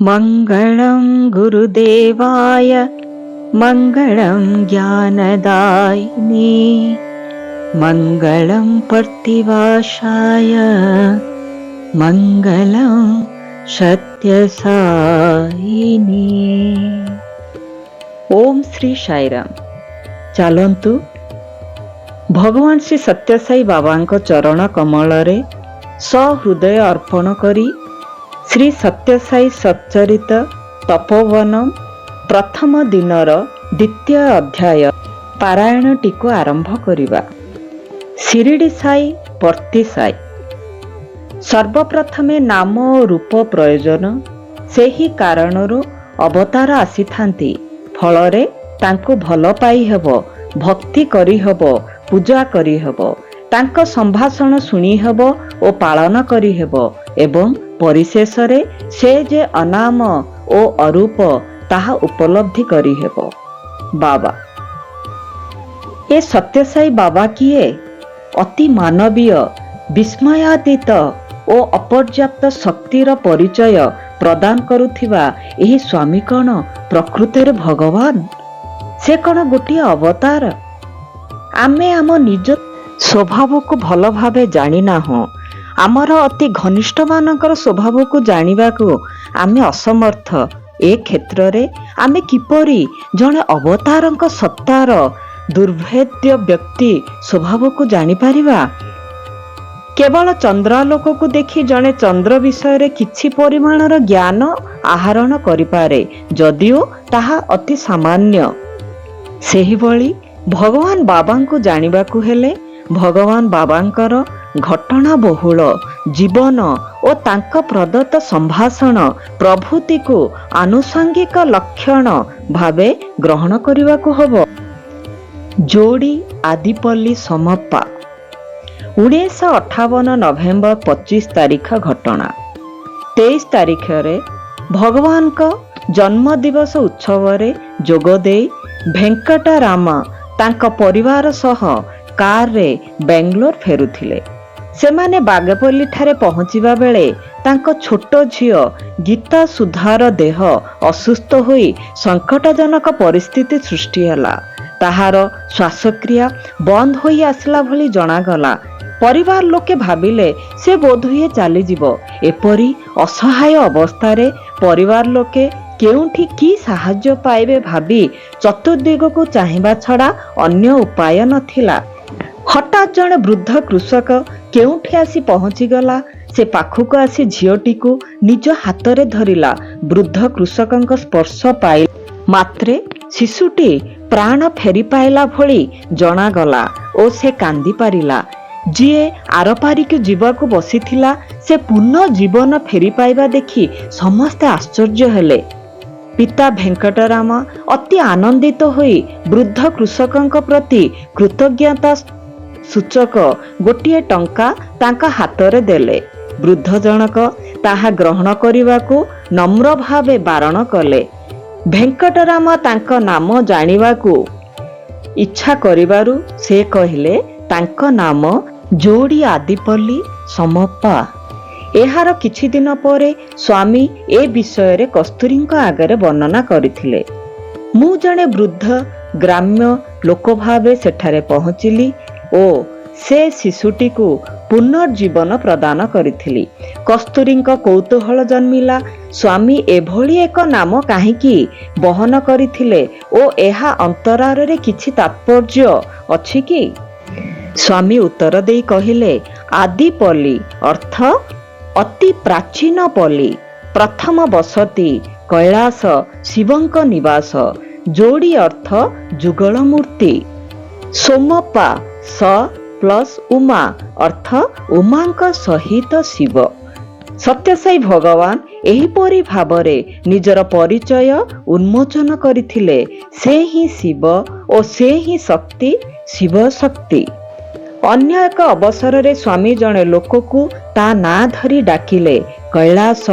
मङ्गलं गुरुदेवाय मङ्गलं ज्ञानदायिने मङ्गलं प्रतिवासाय मङ्गलं सत्यसायिने। ओम श्री साईराम। चलंतु भगवान श्री सत्यसाई बाबांको चरण कमलरे सहृदय अर्पण करी श्री सत्यसाई सच्चरित तपोवनम प्रथम दिनर द्वितीय अध्याय पारायणटीको आरंभ करिबा। शिरडी साई पर्ती साई। सर्वप्रथमे नाम और रूप प्रयोजन सेही कारणरू अवतार आसीथांती। फलरे तांको भल पाई हेबो, भक्ति करी हेबो, पूजा करी हेबो, तांको संभाषण सुनी हेबो ओ पालन करी हेबो एवं परिशेषरे से जे अनाम ओ अरूप ताहा उपलब्धि करी हेबो। बाबा ए सत्यसाई बाबा किए? अति मानवीय, विस्मयातीत ओ अपर्याप्त शक्तिर परिचय प्रदान करुथिबा एही स्वामी कण प्रकृତରେ भगवान? से कण गोटे अवतार? आमे आम निज स्वभाव को भल भावे जानी नाहु। आमर अति घनिष्ठ मानकर स्वभाव को जानिबा को आमे असमर्थ। ए क्षेत्र रे आमे किपरि जणे अवतारंक सत्तार दुर्भेद्य व्यक्ति स्वभाव को जानी पारिबा? केवल चंद्रालोक को देखि जणे चंद्र विषय रे किछि परिमाणर ज्ञान आहरण करिपारे, जदिओ ताहा अति सामान्य। सेही भली भगवान बाबांको जानिबाकू हेले भगवान बाबांकर घटना बहुल जीवन और तांक प्रदत्त संभाषण प्रभृति को आनुषंगिक लक्षण भावे ग्रहण करने हबो। जोड़ी आदिपल्ली समप्पा 1958 नवेम्बर 25 तारीख घटना। 23 तारीख रे भगवान का जन्म दिवस उत्सव रे जोगदे वेंकटराम तांक परिवार सह कार रे बेंगलोर फेरुथिले। सेमाने बागेपल्ली ठारे पहुंचिबा बेले तांको छोटो झियो गीता सुधार देह असुस्थ होई संकटजनक परिस्थिति सृष्टि हला। ताहार श्वासक्रिया बंद होई आसला भली जणागला। परिवार लोके भाबिले से बोधुए चली जीवो। एपरी असहाय अवस्था रे परिवार लोके केउठी की साहाय्य पाइबे भाबी चतुर्दिग को चाहिबा छड़ा अन्य उपाय नथिला। हठात जणे वृद्ध कृषक केउठी आसी पहुंची गला। से पाखुक आसी झियोटी को निज हाथ रे धरिला। वृद्ध कृषकंक स्पर्श पाई मात्रे शिशुटी प्राण फेरी पाइला भली जणा गला ओ से कांदी पारिला। जिए आरपारिक जीवाकू बसीथिला से पुनः जीवन फेरी पाइबा देखि समस्ते आश्चर्य हेले। पिता वेंकटराम अति आनंदित होई वृद्ध कृषकंक प्रति कृतज्ञता सूचक गोटिए टंका तांका हातरे देले। वृद्ध जनक ताहा ग्रहण करिबाकू नम्र भावे बारण कले। वेंकटराम तांक नाम जानिबाकू इच्छा करिबारु से कहिले तांक नाम जोड़ी आदिपल्ली समप्पा। एहार किछि दिन परे स्वामी ए विषय रे कस्तूरींक आगरे वर्णना करिथिले। मु जणे वृद्ध ग्राम्य लोक भावे सेठारे पहुंचिली ओ से शिशुटी को पुनर्जीवन प्रदान करिथिली। कस्तूरींक कौतूहल जन्मिला। स्वामी एभली एक नाम काहीकि बहन करिथिले ओ एहा अंतरार रे किछि तात्पर्य अछि कि? स्वामी उत्तर देई कहिले आदिपल्ली अर्थ अति प्राचीन पल्ली, प्रथम बसती, कैलास शिवंक निवास। जोड़ी अर्थ जुगल मूर्ति। सोमप्पा स प्लस उमा अर्थ उमांक सहित शिव। सत्यसाई भगवान एहीपरि भावरे निजर परिचय उन्मोचन करिथिले। से ही शिव और से ही शक्ति, शिव शक्ति। अन्य एक अवसर रे स्वामी जणे लोक को ता ना धरी डाकिले कैलास।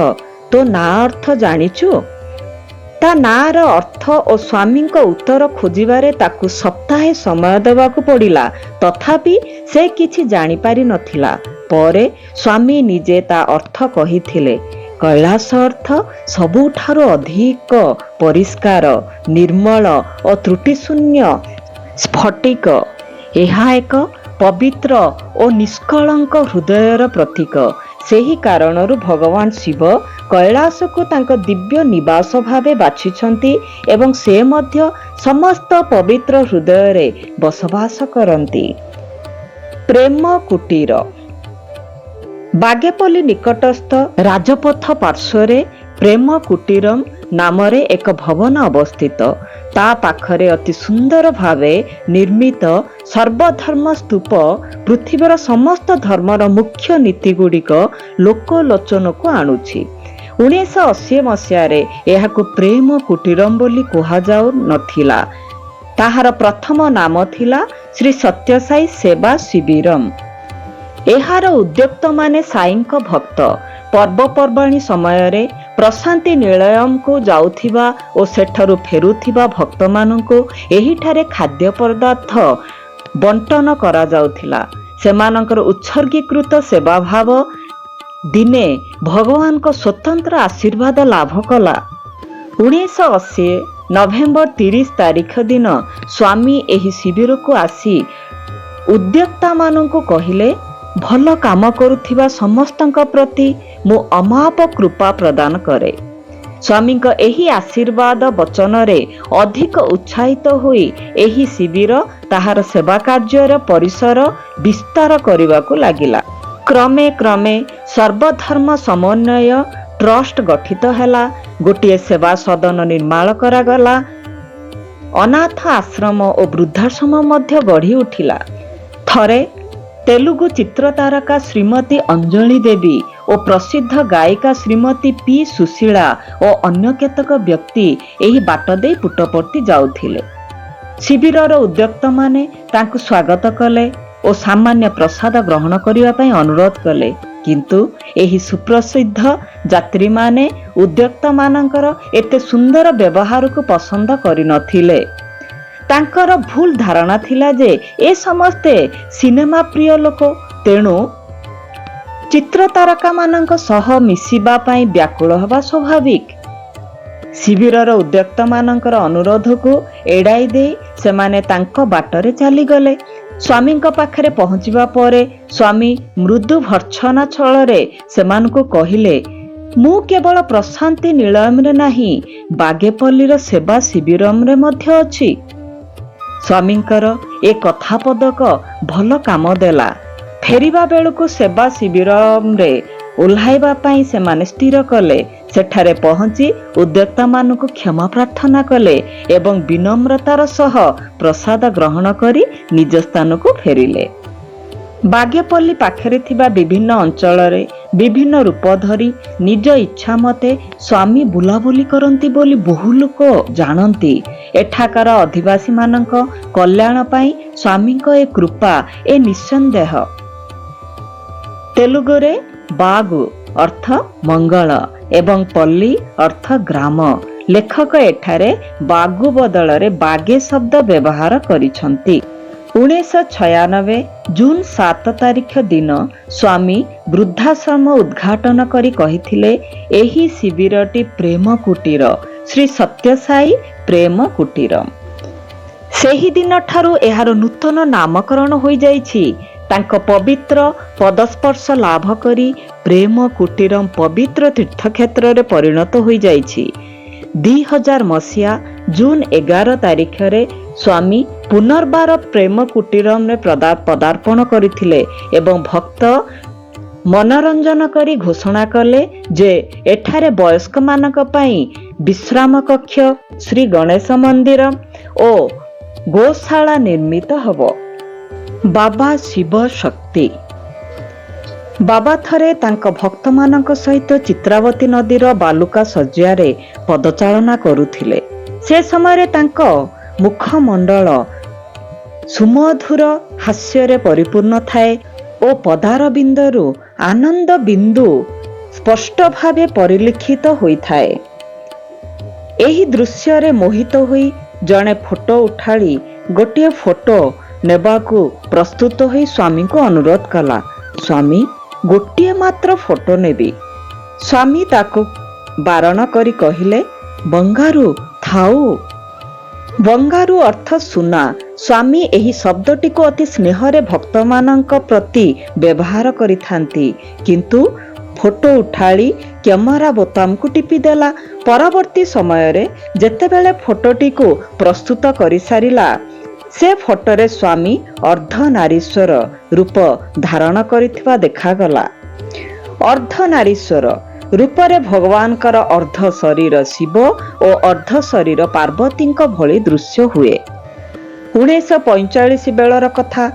तो ना अर्थ जानिचु? ता नार अर्थ और स्वामी को उत्तर खोजिबारे ताकू सप्ताहे समय देवाकू पड़िला। तथापि से किछि जानी पारि नथिला। परे स्वामी निजे ता अर्थ कहिथिले। କୈଳାସ ଅର୍ଥ ସବୁଠାରୁ ଅଧିକ ପରିଷ୍କାର, ନିର୍ମଳ ଓ ତ୍ରୁଟିଶୂନ୍ୟ ସ୍ଫଟିକ। ଏହା ଏକ ପବିତ୍ର ଓ ନିଷ୍କଳଙ୍କ ହୃଦୟର ପ୍ରତୀକ। ସେହି କାରଣରୁ ଭଗବାନ ଶିବ କୈଳାସକୁ ତାଙ୍କ ଦିବ୍ୟ ନିବାସ ଭାବେ ବାଛିଛନ୍ତି ଏବଂ ସେ ମଧ୍ୟ ସମସ୍ତ ପବିତ୍ର ହୃଦୟରେ ବସବାସ କରନ୍ତି। ପ୍ରେମ କୁଟୀର। ବାଗେପଲ୍ଲୀ ନିକଟସ୍ଥ ରାଜପଥ ପାର୍ଶ୍ୱରେ ପ୍ରେମ କୁଟୀରମ୍ ନାମରେ ଏକ ଭବନ ଅବସ୍ଥିତ। ତା ପାଖରେ ଅତି ସୁନ୍ଦର ଭାବେ ନିର୍ମିତ ସର୍ବଧର୍ମ ସ୍ତୂପ ପୃଥିବୀର ସମସ୍ତ ଧର୍ମର ମୁଖ୍ୟ ନୀତିଗୁଡ଼ିକ ଲୋକଲୋଚନକୁ ଆଣୁଛି। 1980 ମସିହାରେ ଏହାକୁ ପ୍ରେମ କୁଟୀରମ୍ ବୋଲି କୁହାଯାଉ ନଥିଲା। ତାହାର ପ୍ରଥମ ନାମ ଥିଲା ଶ୍ରୀ ସତ୍ୟସାଇ ସେବା ଶିବିରମ୍। ଏହାର ଉଦ୍ୟୋକ୍ତମାନେ ସାଇଙ୍କ ଭକ୍ତ। ପର୍ବପର୍ବାଣୀ ସମୟରେ ପ୍ରଶାନ୍ତି ନିଳୟମକୁ ଯାଉଥିବା ଓ ସେଠାରୁ ଫେରୁଥିବା ଭକ୍ତମାନଙ୍କୁ ଏହିଠାରେ ଖାଦ୍ୟ ପଦାର୍ଥ ବଣ୍ଟନ କରାଯାଉଥିଲା। ସେମାନଙ୍କର ଉତ୍ସର୍ଗୀକୃତ ସେବାଭାବ ଦିନେ ଭଗବାନଙ୍କ ସ୍ୱତନ୍ତ୍ର ଆଶୀର୍ବାଦ ଲାଭ କଲା। 1980 ନଭେମ୍ବର 30 ତାରିଖ ଦିନ ସ୍ୱାମୀ ଏହି ଶିବିରକୁ ଆସି ଉଦ୍ୟୋକ୍ତାମାନଙ୍କୁ କହିଲେ, ଭଲ କାମ କରୁଥିବା ସମସ୍ତଙ୍କ ପ୍ରତି ମୁଁ ଅମାପ କୃପା ପ୍ରଦାନ କରେ। ସ୍ୱାମୀଙ୍କ ଏହି ଆଶୀର୍ବାଦ ବଚନରେ ଅଧିକ ଉତ୍ସାହିତ ହୋଇ ଏହି ଶିବିର ତାହାର ସେବା କାର୍ଯ୍ୟର ପରିସର ବିସ୍ତାର କରିବାକୁ ଲାଗିଲା। କ୍ରମେ କ୍ରମେ ସର୍ବଧର୍ମ ସମନ୍ୱୟ ଟ୍ରଷ୍ଟ ଗଠିତ ହେଲା। ଗୋଟିଏ ସେବା ସଦନ ନିର୍ମାଣ କରାଗଲା। ଅନାଥ ଆଶ୍ରମ ଓ ବୃଦ୍ଧାଶ୍ରମ ମଧ୍ୟ ଗଢ଼ି ଉଠିଲା। ଥରେ ତେଲୁଗୁ ଚିତ୍ରତାରକା ଶ୍ରୀମତୀ ଅଞ୍ଜଳି ଦେବୀ ଓ ପ୍ରସିଦ୍ଧ ଗାୟିକା ଶ୍ରୀମତୀ ପି ସୁଶୀଳା ଓ ଅନ୍ୟ କେତେକ ବ୍ୟକ୍ତି ଏହି ବାଟ ଦେଇ ପୁଟପର୍ତ୍ତି ଯାଉଥିଲେ। ଶିବିରର ଉଦ୍ୟୋକ୍ତମାନେ ତାଙ୍କୁ ସ୍ୱାଗତ କଲେ ଓ ସାମାନ୍ୟ ପ୍ରସାଦ ଗ୍ରହଣ କରିବା ପାଇଁ ଅନୁରୋଧ କଲେ। କିନ୍ତୁ ଏହି ସୁପ୍ରସିଦ୍ଧ ଯାତ୍ରୀମାନେ ଉଦ୍ୟୋକ୍ତମାନଙ୍କର ଏତେ ସୁନ୍ଦର ବ୍ୟବହାରକୁ ପସନ୍ଦ କରିନଥିଲେ। ତାଙ୍କର ଭୁଲ ଧାରଣା ଥିଲା ଯେ ଏ ସମସ୍ତେ ସିନେମା ପ୍ରିୟ ଲୋକ, ତେଣୁ ଚିତ୍ରତାରକାମାନଙ୍କ ସହ ମିଶିବା ପାଇଁ ବ୍ୟାକୁଳ ହେବା ସ୍ୱାଭାବିକ। ଶିବିରର ଉଦ୍ୟୋକ୍ତମାନଙ୍କର ଅନୁରୋଧକୁ ଏଡ଼ାଇ ଦେଇ ସେମାନେ ତାଙ୍କ ବାଟରେ ଚାଲିଗଲେ। ସ୍ୱାମୀଙ୍କ ପାଖରେ ପହଞ୍ଚିବା ପରେ ସ୍ୱାମୀ ମୃଦୁ ଭର୍ତ୍ସନା ଛଳରେ ସେମାନଙ୍କୁ କହିଲେ, ମୁଁ କେବଳ ପ୍ରଶାନ୍ତି ନିଳୟମରେ ନାହିଁ, ବାଗେପଲ୍ଲୀର ସେବା ଶିବିରମରେ ମଧ୍ୟ ଅଛି। ସ୍ୱାମୀଙ୍କର ଏ କଥା ପଦକ ଭଲ କାମ ଦେଲା। ଫେରିବା ବେଳକୁ ସେବା ଶିବିରମରେ ଓହ୍ଲାଇବା ପାଇଁ ସେମାନେ ସ୍ଥିର କଲେ। ସେଠାରେ ପହଞ୍ଚି ଉଦ୍ୟୋକ୍ତାମାନଙ୍କୁ କ୍ଷମା ପ୍ରାର୍ଥନା କଲେ ଏବଂ ବିନମ୍ରତାର ସହ ପ୍ରସାଦ ଗ୍ରହଣ କରି ନିଜ ସ୍ଥାନକୁ ଫେରିଲେ। ବାଗେପଲ୍ଲୀ ପାଖରେ ଥିବା ବିଭିନ୍ନ ଅଞ୍ଚଳରେ ବିଭିନ୍ନ ରୂପ ଧରି ନିଜ ଇଚ୍ଛା ମତେ ସ୍ୱାମୀ ବୁଲାବୁଲି କରନ୍ତି ବୋଲି ବହୁ ଲୋକ ଜାଣନ୍ତି। ଏଠାକାର ଅଧିବାସୀମାନଙ୍କ କଲ୍ୟାଣ ପାଇଁ ସ୍ୱାମୀଙ୍କ ଏ କୃପା ଏ ନିଃସନ୍ଦେହ। ତେଲୁଗୁରେ ବାଗୁ ଅର୍ଥ ମଙ୍ଗଳ ଏବଂ ପଲ୍ଲୀ ଅର୍ଥ ଗ୍ରାମ। ଲେଖକ ଏଠାରେ ବାଗୁ ବଦଳରେ ବାଗେ ଶବ୍ଦ ବ୍ୟବହାର କରିଛନ୍ତି। 1996 ଜୁନ 7 ତାରିଖ ଦିନ ସ୍ୱାମୀ ବୃଦ୍ଧାଶ୍ରମ ଉଦ୍ଘାଟନ କରି କହିଥିଲେ, ଏହି ଶିବିରଟି ପ୍ରେମ କୁଟୀର, ଶ୍ରୀ ସତ୍ୟସାଇ ପ୍ରେମ କୁଟୀରମ୍। ସେହିଦିନ ଠାରୁ ଏହାର ନୂତନ ନାମକରଣ ହୋଇଯାଇଛି। ତାଙ୍କ ପବିତ୍ର ପଦସ୍ପର୍ଶ ଲାଭ କରି ପ୍ରେମ କୁଟୀରମ୍ ପବିତ୍ର ତୀର୍ଥକ୍ଷେତ୍ରରେ ପରିଣତ ହୋଇଯାଇଛି। 2000 ମସିହା ଜୁନ 11 ତାରିଖରେ ସ୍ୱାମୀ ପୁନର୍ବାର ପ୍ରେମ କୁଟୀରମରେ ପଦାର୍ପଣ କରିଥିଲେ ଏବଂ ଭକ୍ତ ମନୋରଞ୍ଜନ କରି ଘୋଷଣା କଲେ ଯେ ଏଠାରେ ବୟସ୍କମାନଙ୍କ ପାଇଁ ବିଶ୍ରାମ କକ୍ଷ, ଶ୍ରୀ ଗଣେଶ ମନ୍ଦିର ଓ ଗୋଶାଳା ନିର୍ମିତ ହେବ। ବାବା ଶିବ ଶକ୍ତି। ବାବା ଥରେ ତାଙ୍କ ଭକ୍ତମାନଙ୍କ ସହିତ ଚିତ୍ରାବତୀ ନଦୀର ବାଲୁକା ଶଯ୍ୟାରେ ପଦଚାଳନା କରୁଥିଲେ। ସେ ସମୟରେ ତାଙ୍କ ମୁଖମଣ୍ଡଳ ସୁମଧୁର ହାସ୍ୟରେ ପରିପୂର୍ଣ୍ଣ ଥାଏ ଓ ପଦାର ବିନ୍ଦୁରୁ ଆନନ୍ଦ ବିନ୍ଦୁ ସ୍ପଷ୍ଟ ଭାବେ ପରିଲକ୍ଷିତ ହୋଇଥାଏ। ଏହି ଦୃଶ୍ୟରେ ମୋହିତ ହୋଇ ଜଣେ ଫଟୋ ଉଠାଳି ଗୋଟିଏ ଫଟୋ ନେବାକୁ ପ୍ରସ୍ତୁତ ହୋଇ ସ୍ୱାମୀଙ୍କୁ ଅନୁରୋଧ କଲା। ସ୍ୱାମୀ ଗୋଟିଏ ମାତ୍ର ଫଟୋ ନେବି। ସ୍ୱାମୀ ତାକୁ ବାରଣ କରି କହିଲେ, ବଙ୍ଗାରୁ ଥାଉ। ବଙ୍ଗାରୁ ଅର୍ଥ ସୁନା। ସ୍ୱାମୀ ଏହି ଶବ୍ଦଟିକୁ ଅତି ସ୍ନେହରେ ଭକ୍ତମାନଙ୍କ ପ୍ରତି ବ୍ୟବହାର କରିଥାନ୍ତି। କିନ୍ତୁ ଫଟୋ ଉଠାଳି କ୍ୟାମେରା ବୋତାମକୁ ଟିପିଦେଲା। ପରବର୍ତ୍ତୀ ସମୟରେ ଯେତେବେଳେ ଫଟୋଟିକୁ ପ୍ରସ୍ତୁତ କରିସାରିଲା, ସେ ଫଟୋରେ ସ୍ୱାମୀ ଅର୍ଦ୍ଧନାରୀଶ୍ୱର ରୂପ ଧାରଣ କରିଥିବା ଦେଖାଗଲା। ଅର୍ଦ୍ଧନାରୀଶ୍ୱର ରୂପରେ ଭଗବାନଙ୍କର ଅର୍ଦ୍ଧ ଶରୀର ଶିବ ଓ ଅର୍ଦ୍ଧ ଶରୀର ପାର୍ବତୀଙ୍କ ଭଳି ଦୃଶ୍ୟ ହୁଏ। 1945 ବେଳର କଥା।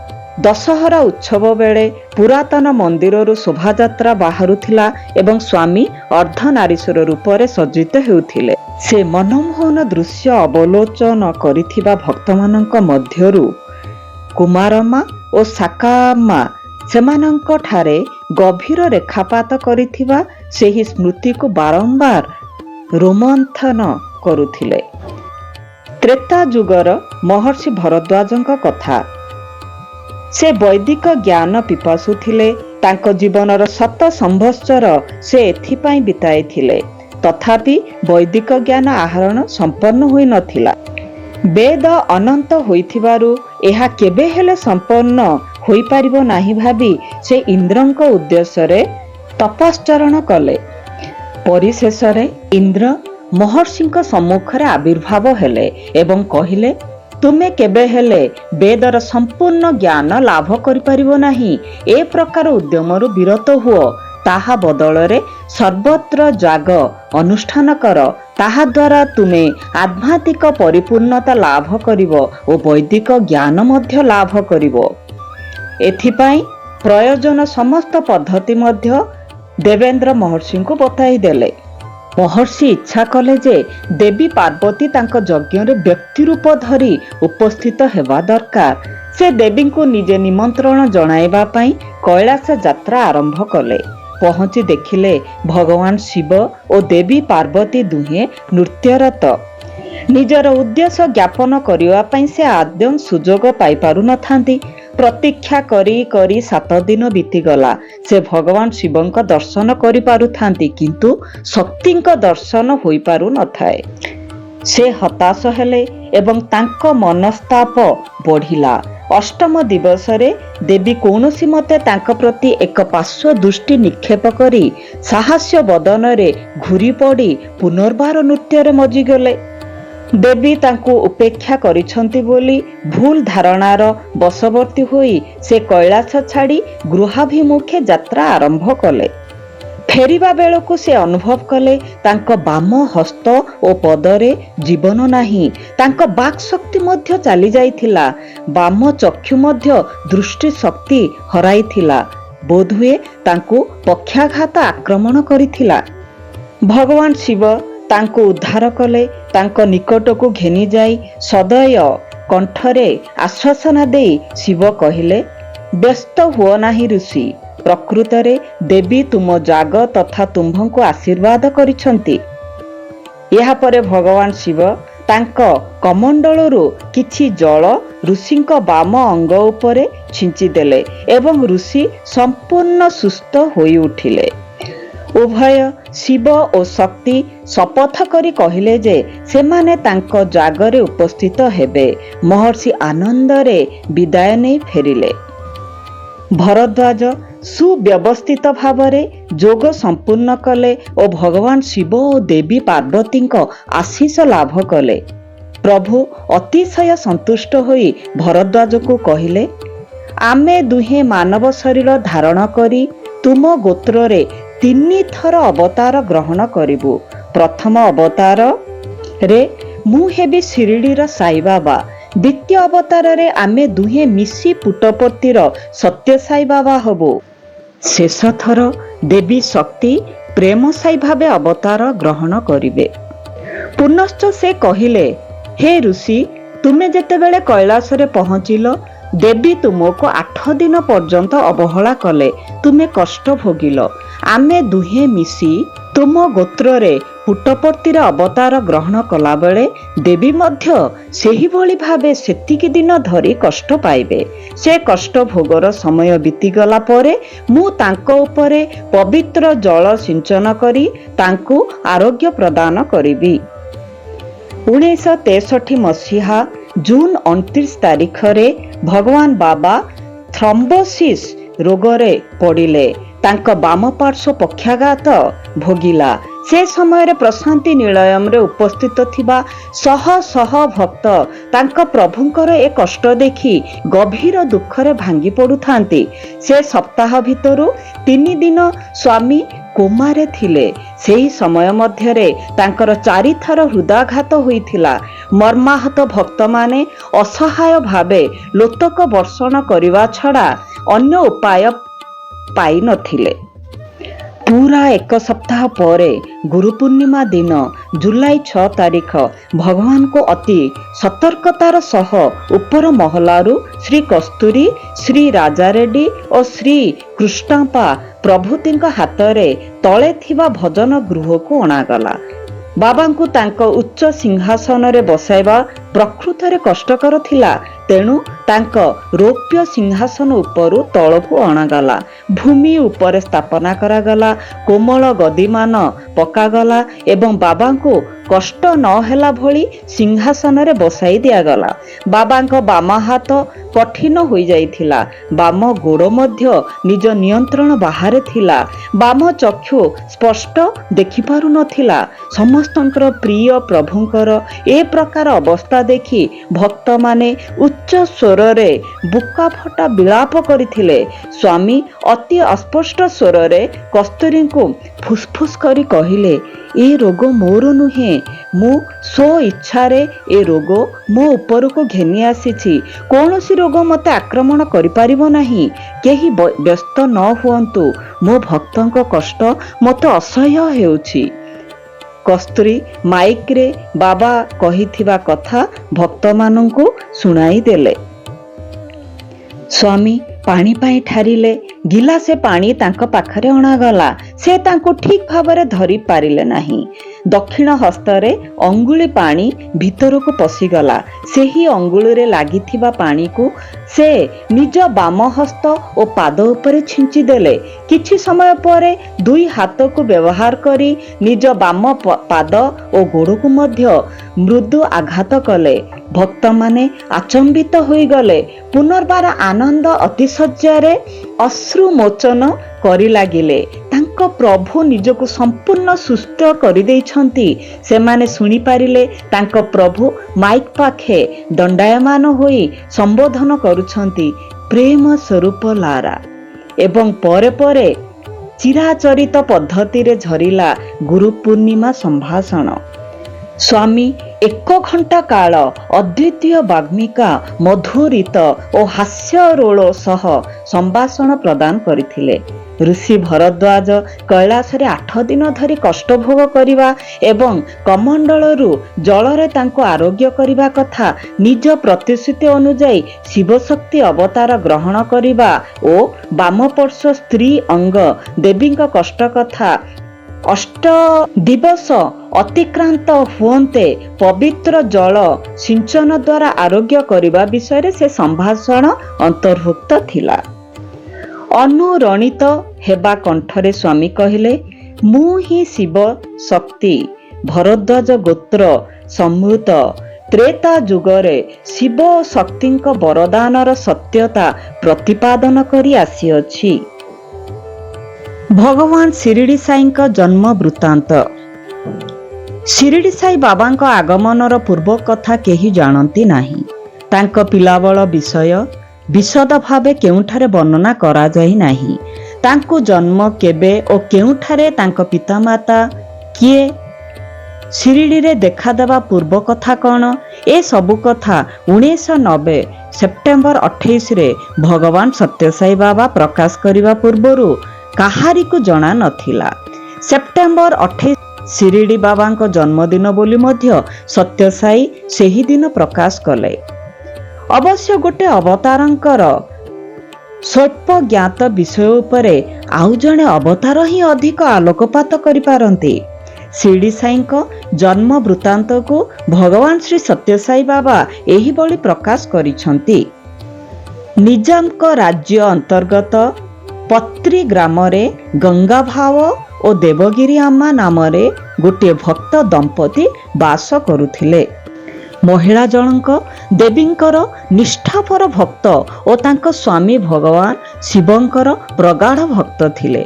ଦଶହରା ଉତ୍ସବ ବେଳେ ପୁରାତନ ମନ୍ଦିରରୁ ଶୋଭାଯାତ୍ରା ବାହାରୁଥିଲା ଏବଂ ସ୍ୱାମୀ ଅର୍ଦ୍ଧନାରୀଶ୍ୱର ରୂପରେ ସଜ୍ଜିତ ହେଉଥିଲେ। ସେ ମନମୋହନ ଦୃଶ୍ୟ ଅବଲୋକନ କରିଥିବା ଭକ୍ତମାନଙ୍କ ମଧ୍ୟରୁ କୁମାରମା ଓ ସାକାମା ସେମାନଙ୍କ ଠାରେ ଗଭୀର ରେଖାପାତ କରିଥିବା ସେହି ସ୍ମୃତିକୁ ବାରମ୍ବାର ରୋମନ୍ଥନ କରୁଥିଲେ। ତ୍ରେତା ଯୁଗର ମହର୍ଷି ଭରଦ୍ୱାଜଙ୍କ କଥା। ସେ ବୈଦିକ ଜ୍ଞାନ ପିପାସୁ ଥିଲେ। ତାଙ୍କ ଜୀବନର 7 ସମ୍ବତ୍ସର ସେ ଏଥିପାଇଁ ବିତାଇଥିଲେ। ତଥାପି ବୈଦିକ ଜ୍ଞାନ ଆହରଣ ସମ୍ପନ୍ନ ହୋଇନଥିଲା। ବେଦ ଅନନ୍ତ ହୋଇଥିବାରୁ ଏହା କେବେ ହେଲେ ସମ୍ପନ୍ନ ହୋଇପାରିବ ନାହିଁ ଭାବି ସେ ଇନ୍ଦ୍ରଙ୍କ ଉଦ୍ଦେଶ୍ୟରେ ତପଶ୍ଚରଣ କଲେ। ପରିଶେଷରେ ଇନ୍ଦ୍ର ମହର୍ଷିଙ୍କ ସମ୍ମୁଖରେ ଆବିର୍ଭାବ ହେଲେ ଏବଂ କହିଲେ, ତୁମେ କେବେ ହେଲେ ବେଦର ସମ୍ପୂର୍ଣ୍ଣ ଜ୍ଞାନ ଲାଭ କରିପାରିବ ନାହିଁ। ଏ ପ୍ରକାର ଉଦ୍ୟମରୁ ବିରତ ହୁଅ। ତାହା ବଦଳରେ ସର୍ବତ୍ର ଯାଗ ଅନୁଷ୍ଠାନ କର। ତାହାଦ୍ୱାରା ତୁମେ ଆଧ୍ୟାତ୍ମିକ ପରିପୂର୍ଣ୍ଣତା ଲାଭ କରିବ ଓ ବୈଦିକ ଜ୍ଞାନ ମଧ୍ୟ ଲାଭ କରିବ। ଏଥିପାଇଁ ପ୍ରୟୋଜନ ସମସ୍ତ ପଦ୍ଧତି ମଧ୍ୟ ଦେବେନ୍ଦ୍ର ମହର୍ଷିଙ୍କୁ ବତାଇ ଦେଲେ। ମହର୍ଷି ଇଚ୍ଛା କଲେ ଯେ ଦେବୀ ପାର୍ବତୀ ତାଙ୍କ ଯଜ୍ଞରେ ବ୍ୟକ୍ତି ରୂପ ଧରି ଉପସ୍ଥିତ ହେବା ଦରକାର। ସେ ଦେବୀଙ୍କୁ ନିଜେ ନିମନ୍ତ୍ରଣ ଜଣାଇବା ପାଇଁ କୈଳାସ ଯାତ୍ରା ଆରମ୍ଭ କଲେ। ପହଞ୍ଚି ଦେଖିଲେ ଭଗବାନ ଶିବ ଓ ଦେବୀ ପାର୍ବତୀ ଦୁହେଁ ନୃତ୍ୟରତ। ନିଜର ଉଦ୍ଦେଶ୍ୟ ଜ୍ଞାପନ କରିବା ପାଇଁ ସେ ଆଦୌ ସୁଯୋଗ ପାଇପାରୁନଥାନ୍ତି। ପ୍ରତୀକ୍ଷା କରି କରି 7 ଦିନ ବିତିଗଲା। ସେ ଭଗବାନ ଶିବଙ୍କ ଦର୍ଶନ କରିପାରୁଥାନ୍ତି, କିନ୍ତୁ ଶକ୍ତିଙ୍କ ଦର୍ଶନ ହୋଇପାରୁନଥାଏ। ସେ ହତାଶ ହେଲେ ଏବଂ ତାଙ୍କ ମନସ୍ତାପ ବଢ଼ିଲା। ଅଷ୍ଟମ ଦିବସରେ ଦେବୀ କୌଣସି ମତେ ତାଙ୍କ ପ୍ରତି ଏକ ପାର୍ଶ୍ୱ ଦୃଷ୍ଟି ନିକ୍ଷେପ କରି ସାହାସ୍ୟ ବଦନରେ ଘୂରି ପଡ଼ି ପୁନର୍ବାର ନୃତ୍ୟରେ ମଜିଗଲେ। ଦେବୀ ତାଙ୍କୁ ଉପେକ୍ଷା କରିଛନ୍ତି ବୋଲି ଭୁଲ ଧାରଣାର ବଶବର୍ତ୍ତୀ ହୋଇ ସେ କୈଳାସ ଛାଡ଼ି ଗୃହାଭିମୁଖେ ଯାତ୍ରା ଆରମ୍ଭ କଲେ। ଫେରିବା ବେଳକୁ ସେ ଅନୁଭବ କଲେ ତାଙ୍କ ବାମ ହସ୍ତ ଓ ପଦରେ ଜୀବନ ନାହିଁ। ତାଙ୍କ ବାକ୍ ଶକ୍ତି ମଧ୍ୟ ଚାଲି ଯାଇଥିଲା। ବାମ ଚକ୍ଷୁ ମଧ୍ୟ ଦୃଷ୍ଟି ଶକ୍ତି ହରାଇଥିଲା। ବୋଧହୁଏ ତାଙ୍କୁ ପକ୍ଷାଘାତ ଆକ୍ରମଣ କରିଥିଲା। ଭଗବାନ ଶିବ ତାଙ୍କୁ ଉଦ୍ଧାର କଲେ। ତାଙ୍କ ନିକଟକୁ ଘେନିଯାଇ ସଦୟ କଣ୍ଠରେ ଆଶ୍ୱାସନା ଦେଇ ଶିବ କହିଲେ, ବ୍ୟସ୍ତ ହୁଅ ନାହିଁ ଋଷି। ପ୍ରକୃତରେ ଦେବୀ ତୁମ ଯାଗ ତଥା ତୁମ୍ଭଙ୍କୁ ଆଶୀର୍ବାଦ କରିଛନ୍ତି। ଏହାପରେ ଭଗବାନ ଶିବ ତାଙ୍କ କମଣ୍ଡଳରୁ କିଛି ଜଳ ଋଷିଙ୍କ ବାମ ଅଙ୍ଗ ଉପରେ ଛିଞ୍ଚିଦେଲେ ଏବଂ ଋଷି ସମ୍ପୂର୍ଣ୍ଣ ସୁସ୍ଥ ହୋଇ ଉଠିଲେ। ଉଭୟ ଶିବ ଓ ଶକ୍ତି ଶପଥ କରି କହିଲେ ଯେ ସେମାନେ ତାଙ୍କ ଯାଗରେ ଉପସ୍ଥିତ ହେବେ। ମହର୍ଷି ଆନନ୍ଦରେ ବିଦାୟ ନେଇ ଫେରିଲେ। ଭରଦ୍ୱାଜ ସୁବ୍ୟବସ୍ଥିତ ଭାବରେ ଯୋଗ ସମ୍ପୂର୍ଣ୍ଣ କଲେ ଓ ଭଗବାନ ଶିବ ଓ ଦେବୀ ପାର୍ବତୀଙ୍କ ଆଶୀଷ ଲାଭ କଲେ। ପ୍ରଭୁ ଅତିଶୟ ସନ୍ତୁଷ୍ଟ ହୋଇ ଭରଦ୍ୱାଜକୁ କହିଲେ, ଆମେ ଦୁହେଁ ମାନବ ଶରୀର ଧାରଣ କରି ତୁମ ଗୋତ୍ରରେ 3 ଥର ଅବତାର ଗ୍ରହଣ କରିବୁ। ପ୍ରଥମ ଅବତାରରେ ମୁଁ ହେବି ଶିରିଡ଼ିର ସାଇବାବା। ଦ୍ୱିତୀୟ ଅବତାରରେ ଆମେ ଦୁହେଁ ମିଶି ପୁଟପର୍ତ୍ତିର ସତ୍ୟ ସାଇବାବା ହବୁ। ଶେଷ ଥର ଦେବୀ ଶକ୍ତି ପ୍ରେମ ସାଇ ଭାବେ ଅବତାର ଗ୍ରହଣ କରିବେ। ପୁନଶ୍ଚ ସେ କହିଲେ, ହେ ଋଷି, ତୁମେ ଯେତେବେଳେ କୈଳାସରେ ପହଞ୍ଚିଲ, ଦେବୀ ତୁମକୁ 8 ଦିନ ପର୍ଯ୍ୟନ୍ତ ଅବହେଳା କଲେ। ତୁମେ କଷ୍ଟ ଭୋଗିଲ। ଆମେ ଦୁହେଁ ମିଶି ତୁମ ଗୋତ୍ରରେ ପୁଟ୍ଟପର୍ତ୍ତୀର ଅବତାର ଗ୍ରହଣ କଲାବେଳେ ଦେବୀ ମଧ୍ୟ ସେହିଭଳି ଭାବେ ସେତିକି ଦିନ ଧରି କଷ୍ଟ ପାଇବେ। ସେ କଷ୍ଟ ଭୋଗର ସମୟ ବିତିଗଲା ପରେ ମୁଁ ତାଙ୍କ ଉପରେ ପବିତ୍ର ଜଳ ସିଞ୍ଚନ କରି ତାଙ୍କୁ ଆରୋଗ୍ୟ ପ୍ରଦାନ କରିବି। 1963 ମସିହା ଜୁନ୍ 29 ତାରିଖରେ ଭଗବାନ ବାବା ଥ୍ରମ୍ବୋସିସ୍ ରୋଗରେ ପଡ଼ିଲେ। ତାଙ୍କ ବାମ ପାର୍ଶ୍ୱ ପକ୍ଷାଘାତ ଭୋଗିଲା। ସେ ସମୟରେ ପ୍ରଶାନ୍ତି ନିଳୟମରେ ଉପସ୍ଥିତ ଥିବା ଶହ ଶହ ଭକ୍ତ ତାଙ୍କ ପ୍ରଭୁଙ୍କର ଏ କଷ୍ଟ ଦେଖି ଗଭୀର ଦୁଃଖରେ ଭାଙ୍ଗି ପଡୁଥାନ୍ତି। ସେ ସପ୍ତାହ ଭିତରୁ 3 ଦିନ ସ୍ୱାମୀ କୋମାରେ ଥିଲେ। ସେହି ସମୟ ମଧ୍ୟରେ ତାଙ୍କର 4 ଥର ହୃଦୟାଘାତ ହୋଇଥିଲା। ମର୍ମାହତ ଭକ୍ତମାନେ ଅସହାୟ ଭାବେ ଲୋତକ ବର୍ଷଣ କରିବା ଛଡ଼ା ଅନ୍ୟ ଉପାୟ ପାଇନଥିଲେ। ପୁରା 1 ସପ୍ତାହ ପରେ ଗୁରୁ ପୂର୍ଣ୍ଣିମା ଦିନ ଜୁଲାଇ 6 ତାରିଖ ଭଗବାନଙ୍କୁ ଅତି ସତର୍କତାର ସହ ଉପର ମହଲାରୁ ଶ୍ରୀ କସ୍ତୁରୀ, ଶ୍ରୀ ରାଜାରେଡ୍ଡି ଓ ଶ୍ରୀ କୃଷ୍ଣପ୍ପା ପ୍ରଭୃତିଙ୍କ ହାତରେ ତଳେ ଥିବା ଭଜନ ଗୃହକୁ ଅଣାଗଲା। ବାବାଙ୍କୁ ତାଙ୍କ ଉଚ୍ଚ ସିଂହାସନରେ ବସାଇବା ପ୍ରକୃତରେ କଷ୍ଟକର ଥିଲା। ତେଣୁ ତାଙ୍କ ରୌପ୍ୟ ସିଂହାସନ ଉପରୁ ତଳକୁ ଅଣାଗଲା। ଭୂମି ଉପରେ ସ୍ଥାପନା କରାଗଲା। କୋମଳ ଗଦିମାନ ପକାଗଲା ଏବଂ ବାବାଙ୍କୁ କଷ୍ଟ ନ ହେଲା ଭଳି ସିଂହାସନରେ ବସାଇ ଦିଆଗଲା। ବାବାଙ୍କ ବାମ ହାତ କଠିନ ହୋଇଯାଇଥିଲା। ବାମ ଗୋଡ଼ ମଧ୍ୟ ନିଜ ନିୟନ୍ତ୍ରଣ ବାହାରେ ଥିଲା। ବାମ ଚକ୍ଷୁ ସ୍ପଷ୍ଟ ଦେଖିପାରୁନଥିଲା। ସମସ୍ତଙ୍କର ପ୍ରିୟ ପ୍ରଭୁଙ୍କର ଏ ପ୍ରକାର ଅବସ୍ଥା ଦେଖି ଭକ୍ତମାନେ ଉଚ୍ଚ ସ୍ୱରରେ ବୁକା ଫଟା ବିଳାପ କରିଥିଲେ। ସ୍ୱାମୀ ଅତି ଅସ୍ପଷ୍ଟ ସ୍ୱରରେ କସ୍ତୁରୀଙ୍କୁ ଫୁସ୍ଫୁସ୍ କରି କହିଲେ, ଏ ରୋଗ ମୋର ନୁହେଁ। ମୁଁ ସ୍ୱ ଇଚ୍ଛାରେ ଏ ରୋଗ ମୋ ଉପରକୁ ଘେନି ଆସିଛି। କୌଣସି ରୋଗ ମୋତେ ଆକ୍ରମଣ କରିପାରିବ ନାହିଁ। କେହି ବ୍ୟସ୍ତ ନ ହୁଅନ୍ତୁ। ମୋ ଭକ୍ତଙ୍କ କଷ୍ଟ ମୋତେ ଅସହ୍ୟ ହେଉଛି। କସ୍ତୁରୀ ମାଇକ୍ରେ ବାବା କହିଥିବା କଥା ଭକ୍ତମାନଙ୍କୁ ଶୁଣାଇ ଦେଲେ। ସ୍ୱାମୀ ପାଣି ପାଇଁ ଠାରିଲେ। ଗିଲାସେ ପାଣି ତାଙ୍କ ପାଖରେ ଅଣାଗଲା। ସେ ତାଙ୍କୁ ଠିକ୍ ଭାବରେ ଧରି ପାରିଲେ ନାହିଁ। ଦକ୍ଷିଣ ହସ୍ତରେ ଅଙ୍ଗୁଳି ପାଣି ଭିତରକୁ ପଶିଗଲା। ସେହି ଅଙ୍ଗୁଳିରେ ଲାଗିଥିବା ପାଣିକୁ ସେ ନିଜ ବାମ ହସ୍ତ ଓ ପାଦ ଉପରେ ଛିଞ୍ଚିଦେଲେ। କିଛି ସମୟ ପରେ 2 ହାତକୁ ବ୍ୟବହାର କରି ନିଜ ବାମ ପାଦ ଓ ଗୋଡ଼କୁ ମଧ୍ୟ ମୃଦୁ ଆଘାତ କଲେ। ଭକ୍ତମାନେ ଆଚମ୍ବିତ ହୋଇଗଲେ। ପୁନର୍ବାର ଆନନ୍ଦ ଅତିଶଯ୍ୟାରେ ଅଶ୍ରୁ ମୋଚନ କରି ଲାଗିଲେ। ତାଙ୍କ ପ୍ରଭୁ ନିଜକୁ ସମ୍ପୂର୍ଣ୍ଣ ସୁସ୍ଥ କରିଦେଇଛନ୍ତି। ସେମାନେ ଶୁଣିପାରିଲେ ତାଙ୍କ ପ୍ରଭୁ ମାଇକ୍ ପାଖେ ଦଣ୍ଡାୟମାନ ହୋଇ ସମ୍ବୋଧନ କରୁଛନ୍ତି, ପ୍ରେମ ସ୍ୱରୂପ ଲାରା। ଏବଂ ପରେ ପରେ ଚିରାଚରିତ ପଦ୍ଧତିରେ ଝରିଲା ଗୁରୁ ପୂର୍ଣ୍ଣିମା ସମ୍ଭାଷଣ। ସ୍ୱାମୀ 1 ଘଣ୍ଟା କାଳ ଅଦ୍ୱିତୀୟ ବାଗ୍ମିକା ମଧୁରିତ ଓ ହାସ୍ୟରୋଳ ସହ ସମ୍ଭାଷଣ ପ୍ରଦାନ କରିଥିଲେ। ଋଷି ଭରଦ୍ୱାଜ କୈଳାସରେ 8 ଦିନ ଧରି କଷ୍ଟ ଭୋଗ କରିବା ଏବଂ କମଣ୍ଡଳରୁ ଜଳରେ ତାଙ୍କୁ ଆରୋଗ୍ୟ କରିବା କଥା, ନିଜ ପ୍ରତିଶ୍ରୁତି ଅନୁଯାୟୀ ଶିବଶକ୍ତି ଅବତାର ଗ୍ରହଣ କରିବା ଓ ବାମପାର୍ଶ୍ୱ ସ୍ତ୍ରୀ ଅଙ୍ଗ ଦେବୀଙ୍କ କଷ୍ଟ କଥା 8 ଦିବସ ଅତିକ୍ରାନ୍ତ ହୁଅନ୍ତେ ପବିତ୍ର ଜଳ ସିଞ୍ଚନ ଦ୍ୱାରା ଆରୋଗ୍ୟ କରିବା ବିଷୟରେ ସେ ସମ୍ଭାଷଣ ଅନ୍ତର୍ଭୁକ୍ତ ଥିଲା। ଅନୁରଣିତ ହେବା କଣ୍ଠରେ ସ୍ୱାମୀ କହିଲେ, ମୁଁ ହିଁ ଶିବ ଶକ୍ତି। ଭରଦ୍ୱାଜ ଗୋତ୍ର ସମ୍ଭୂତ ତ୍ରେତା ଯୁଗରେ ଶିବ ଓ ଶକ୍ତିଙ୍କ ବରଦାନର ସତ୍ୟତା ପ୍ରତିପାଦନ କରି ଆସିଅଛି। ଭଗବାନ ଶିରିଡ଼ି ସାଇଙ୍କ ଜନ୍ମ ବୃତ୍ତାନ୍ତ। ଶିରିଡ଼ି ସାଇ ବାବାଙ୍କ ଆଗମନର ପୂର୍ବ କଥା କେହି ଜାଣନ୍ତି ନାହିଁ। ତାଙ୍କ ପିଲାବେଳ ବିଷୟ ବିଶଦ ଭାବେ କେଉଁଠାରେ ବର୍ଣ୍ଣନା କରାଯାଇ ନାହିଁ। ତାଙ୍କୁ ଜନ୍ମ କେବେ ଓ କେଉଁଠାରେ, ତାଙ୍କ ପିତାମାତା କିଏ, ଶିରିଡ଼ିରେ ଦେଖାଦେବା ପୂର୍ବ କଥା କ'ଣ, ଏ ସବୁ କଥା 1990 ସେପ୍ଟେମ୍ବର 28ରେ ଭଗବାନ ସତ୍ୟସାଇ ବାବା ପ୍ରକାଶ କରିବା ପୂର୍ବରୁ କାହାରିକୁ ଜଣା ନଥିଲା। ସେପ୍ଟେମ୍ବର 28 ଶିରିଡ଼ି ବାବାଙ୍କ ଜନ୍ମଦିନ ବୋଲି ମଧ୍ୟ ସତ୍ୟସାଇ ସେହିଦିନ ପ୍ରକାଶ କଲେ। ଅବଶ୍ୟ ଗୋଟେ ଅବତାରଙ୍କର ସ୍ୱଳ୍ପ ଜ୍ଞାତ ବିଷୟ ଉପରେ ଆଉ ଜଣେ ଅବତାର ହିଁ ଅଧିକ ଆଲୋକପାତ କରିପାରନ୍ତି। ଶିରିଡି ସାଇଙ୍କ ଜନ୍ମ ବୃତ୍ତାନ୍ତକୁ ଭଗବାନ ଶ୍ରୀ ସତ୍ୟସାଇ ବାବା ଏହିଭଳି ପ୍ରକାଶ କରିଛନ୍ତି। ନିଜାମଙ୍କ ରାଜ୍ୟ ଅନ୍ତର୍ଗତ ପତ୍ରୀ ଗ୍ରାମରେ ଗଙ୍ଗା ଭାବ ଓ ଦେବଗିରି ଆମ୍ମା ନାମରେ ଗୋଟିଏ ଭକ୍ତ ଦମ୍ପତି ବାସ କରୁଥିଲେ। ମହିଳା ଜଣଙ୍କ ଦେବୀଙ୍କର ନିଷ୍ଠାପର ଭକ୍ତ ଓ ତାଙ୍କ ସ୍ୱାମୀ ଭଗବାନ ଶିବଙ୍କର ପ୍ରଗାଢ଼ ଭକ୍ତ ଥିଲେ।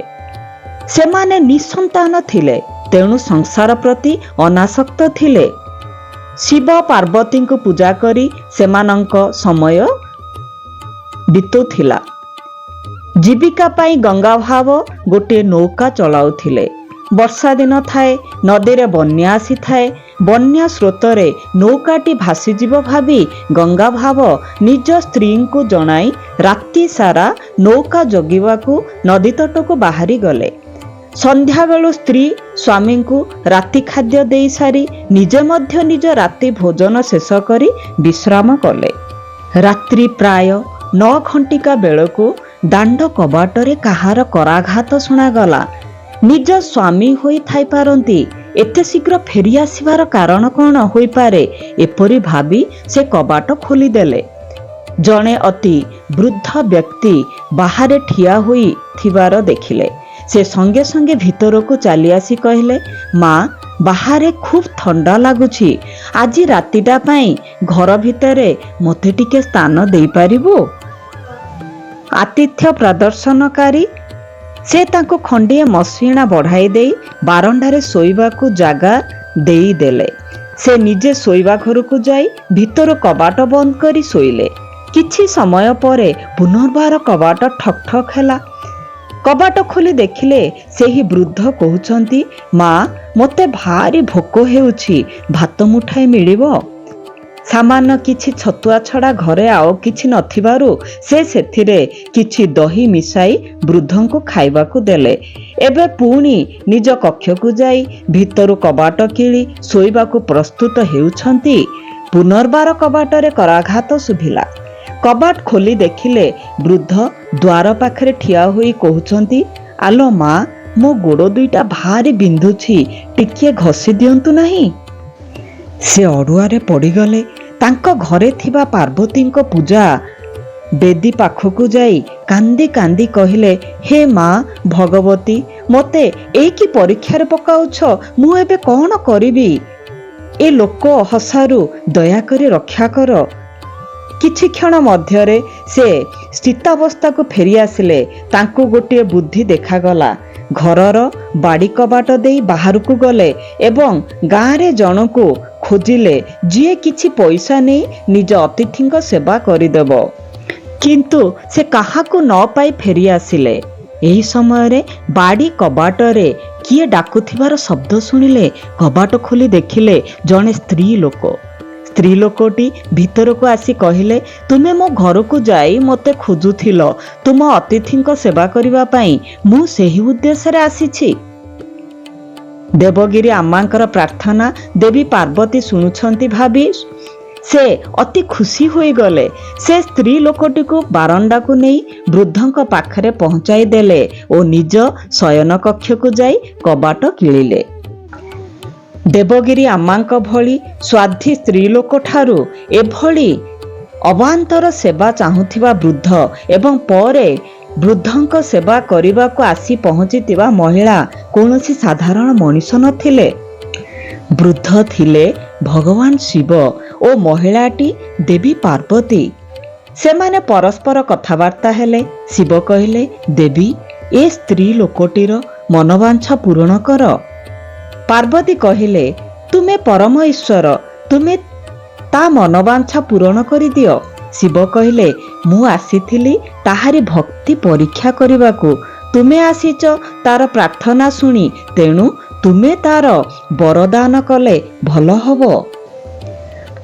ସେମାନେ ନିଃସନ୍ତାନ ଥିଲେ, ତେଣୁ ସଂସାର ପ୍ରତି ଅନାସକ୍ତ ଥିଲେ। ଶିବ ପାର୍ବତୀଙ୍କୁ ପୂଜା କରି ସେମାନଙ୍କ ସମୟ ବିତୁଥିଲା। ଜୀବିକା ପାଇଁ ଗଙ୍ଗା ଭାବ ଗୋଟିଏ ନୌକା ଚଳାଉଥିଲେ। ବର୍ଷା ଦିନ ଥାଏ, ନଦୀରେ ବନ୍ୟା ଆସିଥାଏ। ବନ୍ୟା ସ୍ରୋତରେ ନୌକାଟି ଭାସିଯିବ ଭାବି ଗଙ୍ଗା ଭାବ ନିଜ ସ୍ତ୍ରୀଙ୍କୁ ଜଣାଇ ରାତି ସାରା ନୌକା ଜଗିବାକୁ ନଦୀ ତଟକୁ ବାହାରି ଗଲେ। ସନ୍ଧ୍ୟାବେଳୁ ସ୍ତ୍ରୀ ସ୍ୱାମୀଙ୍କୁ ରାତି ଖାଦ୍ୟ ଦେଇ ସାରି ନିଜେ ମଧ୍ୟ ନିଜ ରାତି ଭୋଜନ ଶେଷ କରି ବିଶ୍ରାମ କଲେ। ରାତ୍ରି ପ୍ରାୟ 9 ଘଣ୍ଟିକା ବେଳକୁ ଦାଣ୍ଡ କବାଟରେ କାହାର କରାଘାତ ଶୁଣାଗଲା। ନିଜ ସ୍ୱାମୀ ହୋଇଥାଇପାରନ୍ତି, ଏତେ ଶୀଘ୍ର ଫେରି ଆସିବାର କାରଣ କ'ଣ ହୋଇପାରେ, ଏପରି ଭାବି ସେ କବାଟ ଖୋଲିଦେଲେ। ଜଣେ ଅତି ବୃଦ୍ଧ ବ୍ୟକ୍ତି ବାହାରେ ଠିଆ ହୋଇଥିବାର ଦେଖିଲେ। ସେ ସଙ୍ଗେ ସଙ୍ଗେ ଭିତରକୁ ଚାଲି ଆସି କହିଲେ, ମା, ବାହାରେ ଖୁବ୍ ଥଣ୍ଡା ଲାଗୁଛି। ଆଜି ରାତିଟା ପାଇଁ ଘର ଭିତରେ ମୋତେ ଟିକେ ସ୍ଥାନ ଦେଇପାରିବୁ? ଆତିଥ୍ୟ ପ୍ରଦର୍ଶନକାରୀ ସେ ତାଙ୍କୁ ଖଣ୍ଡିଏ ମସିଣା ବଢ଼ାଇ ଦେଇ ବାରଣ୍ଡାରେ ଶୋଇବାକୁ ଜାଗା ଦେଇଦେଲେ। ସେ ନିଜେ ଶୋଇବା ଘରକୁ ଯାଇ ଭିତରୁ କବାଟ ବନ୍ଦ କରି ଶୋଇଲେ। କିଛି ସମୟ ପରେ ପୁନର୍ବାର କବାଟ ଠକ୍ ଠକ୍ ହେଲା। କବାଟ ଖୋଲି ଦେଖିଲେ ସେହି ବୃଦ୍ଧ କହୁଛନ୍ତି, ମା, ମୋତେ ଭାରି ଭୋକ ହେଉଛି, ଭାତ ମୁଠାଏ ମିଳିବ? ସାମାନ୍ୟ କିଛି ଛତୁଆ ଛଡ଼ା ଘରେ ଆଉ କିଛି ନଥିବାରୁ ସେ ସେଥିରେ କିଛି ଦହି ମିଶାଇ ବୃଦ୍ଧଙ୍କୁ ଖାଇବାକୁ ଦେଲେ। ଏବେ ପୁଣି ନିଜ କକ୍ଷକୁ ଯାଇ ଭିତରୁ କବାଟ କିଳି ଶୋଇବାକୁ ପ୍ରସ୍ତୁତ ହେଉଛନ୍ତି। ପୁନର୍ବାର କବାଟରେ କରାଘାତ ଶୁଭିଲା। କବାଟ ଖୋଲି ଦେଖିଲେ ବୃଦ୍ଧ ଦ୍ୱାର ପାଖରେ ଠିଆ ହୋଇ କହୁଛନ୍ତି, ଆଲୋ ମା, ମୋ ଗୋଡ଼ ଦୁଇଟା ଭାରି ବିନ୍ଧୁଛି, ଟିକିଏ ଘଷି ଦିଅନ୍ତୁ ନାହିଁ। ସେ ଅଡ଼ୁଆରେ ପଡ଼ିଗଲେ। ତାଙ୍କ ଘରେ ଥିବା ପାର୍ବତୀଙ୍କ ପୂଜା ବେଦୀ ପାଖକୁ ଯାଇ କାନ୍ଦି କାନ୍ଦି କହିଲେ, ହେ ମା ଭଗବତୀ, ମୋତେ ଏଇକି ପରୀକ୍ଷାରେ ପକାଉଛ? ମୁଁ ଏବେ କ'ଣ କରିବି? ଏ ଲୋକ ହସାରୁ ଦୟାକରି ରକ୍ଷା କର। କିଛି କ୍ଷଣ ମଧ୍ୟରେ ସେ ସ୍ଥିତାବସ୍ଥାକୁ ଫେରି ଆସିଲେ। ତାଙ୍କୁ ଗୋଟିଏ ବୁଦ୍ଧି ଦେଖାଗଲା। ଘରର ବାଡ଼ି କବାଟ ଦେଇ ବାହାରକୁ ଗଲେ ଏବଂ ଗାଁରେ ଜଣକୁ ଖୋଜିଲେ ଯିଏ କିଛି ପଇସା ନେଇ ନିଜ ଅତିଥିଙ୍କ ସେବା କରିଦେବ। କିନ୍ତୁ ସେ କାହାକୁ ନ ପାଇ ଫେରି ଆସିଲେ। ଏହି ସମୟରେ ବାଡ଼ି କବାଟରେ କିଏ ଡାକୁଥିବାର ଶବ୍ଦ ଶୁଣିଲେ। କବାଟ ଖୋଲି ଦେଖିଲେ ଜଣେ ସ୍ତ୍ରୀ ଲୋକ। ସ୍ତ୍ରୀ ଲୋକଟି ଭିତରକୁ ଆସି କହିଲେ, ତୁମେ ମୋ ଘରକୁ ଯାଇ ମୋତେ ଖୋଜୁଥିଲ। ତୁମ ଅତିଥିଙ୍କ ସେବା କରିବା ପାଇଁ ମୁଁ ସେହି ଉଦ୍ଦେଶ୍ୟରେ ଆସିଛି। ଦେବଗିରି ଆମ୍ମାଙ୍କର ପ୍ରାର୍ଥନା ଦେବୀ ପାର୍ବତୀ ଶୁଣୁଛନ୍ତି ଭାବି ସେ ଅତି ଖୁସି ହୋଇଗଲେ। ସେ ସ୍ତ୍ରୀ ଲୋକଟିକୁ ବାରଣ୍ଡାକୁ ନେଇ ବୃଦ୍ଧଙ୍କ ପାଖରେ ପହଞ୍ଚାଇ ଦେଲେ ଓ ନିଜ ଶୟନ କକ୍ଷକୁ ଯାଇ କବାଟ କିଳିଲେ। ଦେବଗିରି ଆମ୍ମାଙ୍କ ଭଳି ସ୍ୱାଧୀ ସ୍ତ୍ରୀ ଲୋକଠାରୁ ଏଭଳି ଅବାନ୍ତର ସେବା ଚାହୁଁଥିବା ବୃଦ୍ଧ ଏବଂ ପରେ ବୃଦ୍ଧଙ୍କ ସେବା କରିବାକୁ ଆସି ପହଞ୍ଚିଥିବା ମହିଳା କୌଣସି ସାଧାରଣ ମଣିଷ ନଥିଲେ। ବୃଦ୍ଧ ଥିଲେ ଭଗବାନ ଶିବ ଓ ମହିଳାଟି ଦେବୀ ପାର୍ବତୀ। ସେମାନେ ପରସ୍ପର କଥାବାର୍ତ୍ତା ହେଲେ। ଶିବ କହିଲେ, ଦେବୀ, ଏ ସ୍ତ୍ରୀ ଲୋକଟିର ମନବାଞ୍ଛା ପୂରଣ କର। ପାର୍ବତୀ କହିଲେ, ତୁମେ ପରମ ଈଶ୍ୱର, ତୁମେ ତା ମନବାଞ୍ଛା ପୂରଣ କରିଦିଅ। ଶିବ କହିଲେ, ମୁଁ ଆସିଥିଲି ତାହାରି ଭକ୍ତି ପରୀକ୍ଷା କରିବାକୁ। ତୁମେ ଆସିଛ ତାର ପ୍ରାର୍ଥନା ଶୁଣି, ତେଣୁ ତୁମେ ତାର ବରଦାନ କଲେ ଭଲ ହବ।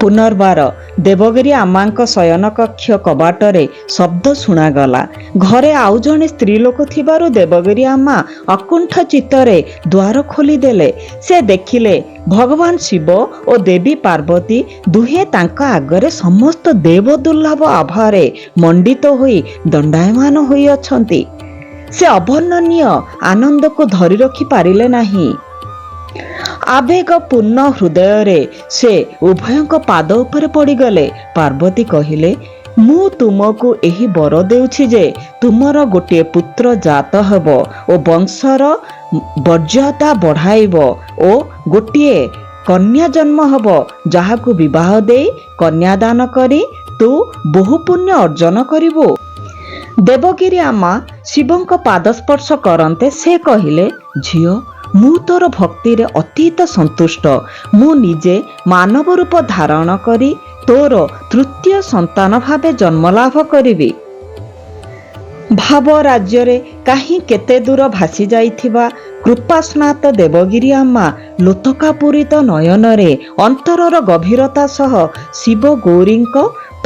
ପୁନର୍ବାର ଦେବଗିରି ଆମ୍ମାଙ୍କ ଶୟନ କକ୍ଷ କବାଟରେ ଶବ୍ଦ ଶୁଣାଗଲା। ଘରେ ଆଉ ଜଣେ ସ୍ତ୍ରୀ ଲୋକ ଥିବାରୁ ଦେବଗିରି ଆମ୍ମା ଅକୁଣ୍ଠ ଚିତ୍ତରେ ଦ୍ୱାର ଖୋଲିଦେଲେ। ସେ ଦେଖିଲେ ଭଗବାନ ଶିବ ଓ ଦେବୀ ପାର୍ବତୀ ଦୁହେଁ ତାଙ୍କ ଆଗରେ ସମସ୍ତ ଦେବଦୁର୍ଲଭ ଆଭାରେ ମଣ୍ଡିତ ହୋଇ ଦଣ୍ଡାୟମାନ ହୋଇଅଛନ୍ତି। ସେ ଅବର୍ଣ୍ଣନୀୟ ଆନନ୍ଦକୁ ଧରି ରଖି ପାରିଲେ ନାହିଁ। ଆବେଗପୂର୍ଣ୍ଣ ହୃଦୟରେ ସେ ଉଭୟଙ୍କ ପାଦ ଉପରେ ପଡ଼ିଗଲେ। ପାର୍ବତୀ କହିଲେ, ମୁଁ ତୁମକୁ ଏହି ବର ଦେଉଛି ଯେ ତୁମର ଗୋଟିଏ ପୁତ୍ର ଜାତ ହେବ ଓ ବଂଶର ମର୍ଯ୍ୟାଦା ବଢ଼ାଇବ ଓ ଗୋଟିଏ କନ୍ୟା ଜନ୍ମ ହେବ, ଯାହାକୁ ବିବାହ ଦେଇ କନ୍ୟାଦାନ କରି ତୁ ବହୁ ପୁଣ୍ୟ ଅର୍ଜନ କରିବୁ। ଦେବଗିରି ଆମା ଶିବଙ୍କ ପାଦ ସ୍ପର୍ଶ କରନ୍ତେ ସେ କହିଲେ, ଝିଅ, ମୁଁ ତୋର ଭକ୍ତିରେ ଅତୀତ ସନ୍ତୁଷ୍ଟ। ମୁଁ ନିଜେ ମାନବ ରୂପ ଧାରଣ କରି ତୋର ତୃତୀୟ ସନ୍ତାନ ଭାବେ ଜନ୍ମଲାଭ କରିବି। ଭାବ ରାଜ୍ୟରେ କାହିଁ କେତେ ଦୂର ଭାସି ଯାଇଥିବା କୃପାସ୍ନାତ ଦେବଗିରି ଆମା ଲୋତକାପୂରିତ ନୟନରେ ଅନ୍ତରର ଗଭୀରତା ସହ ଶିବ ଗୌରୀଙ୍କ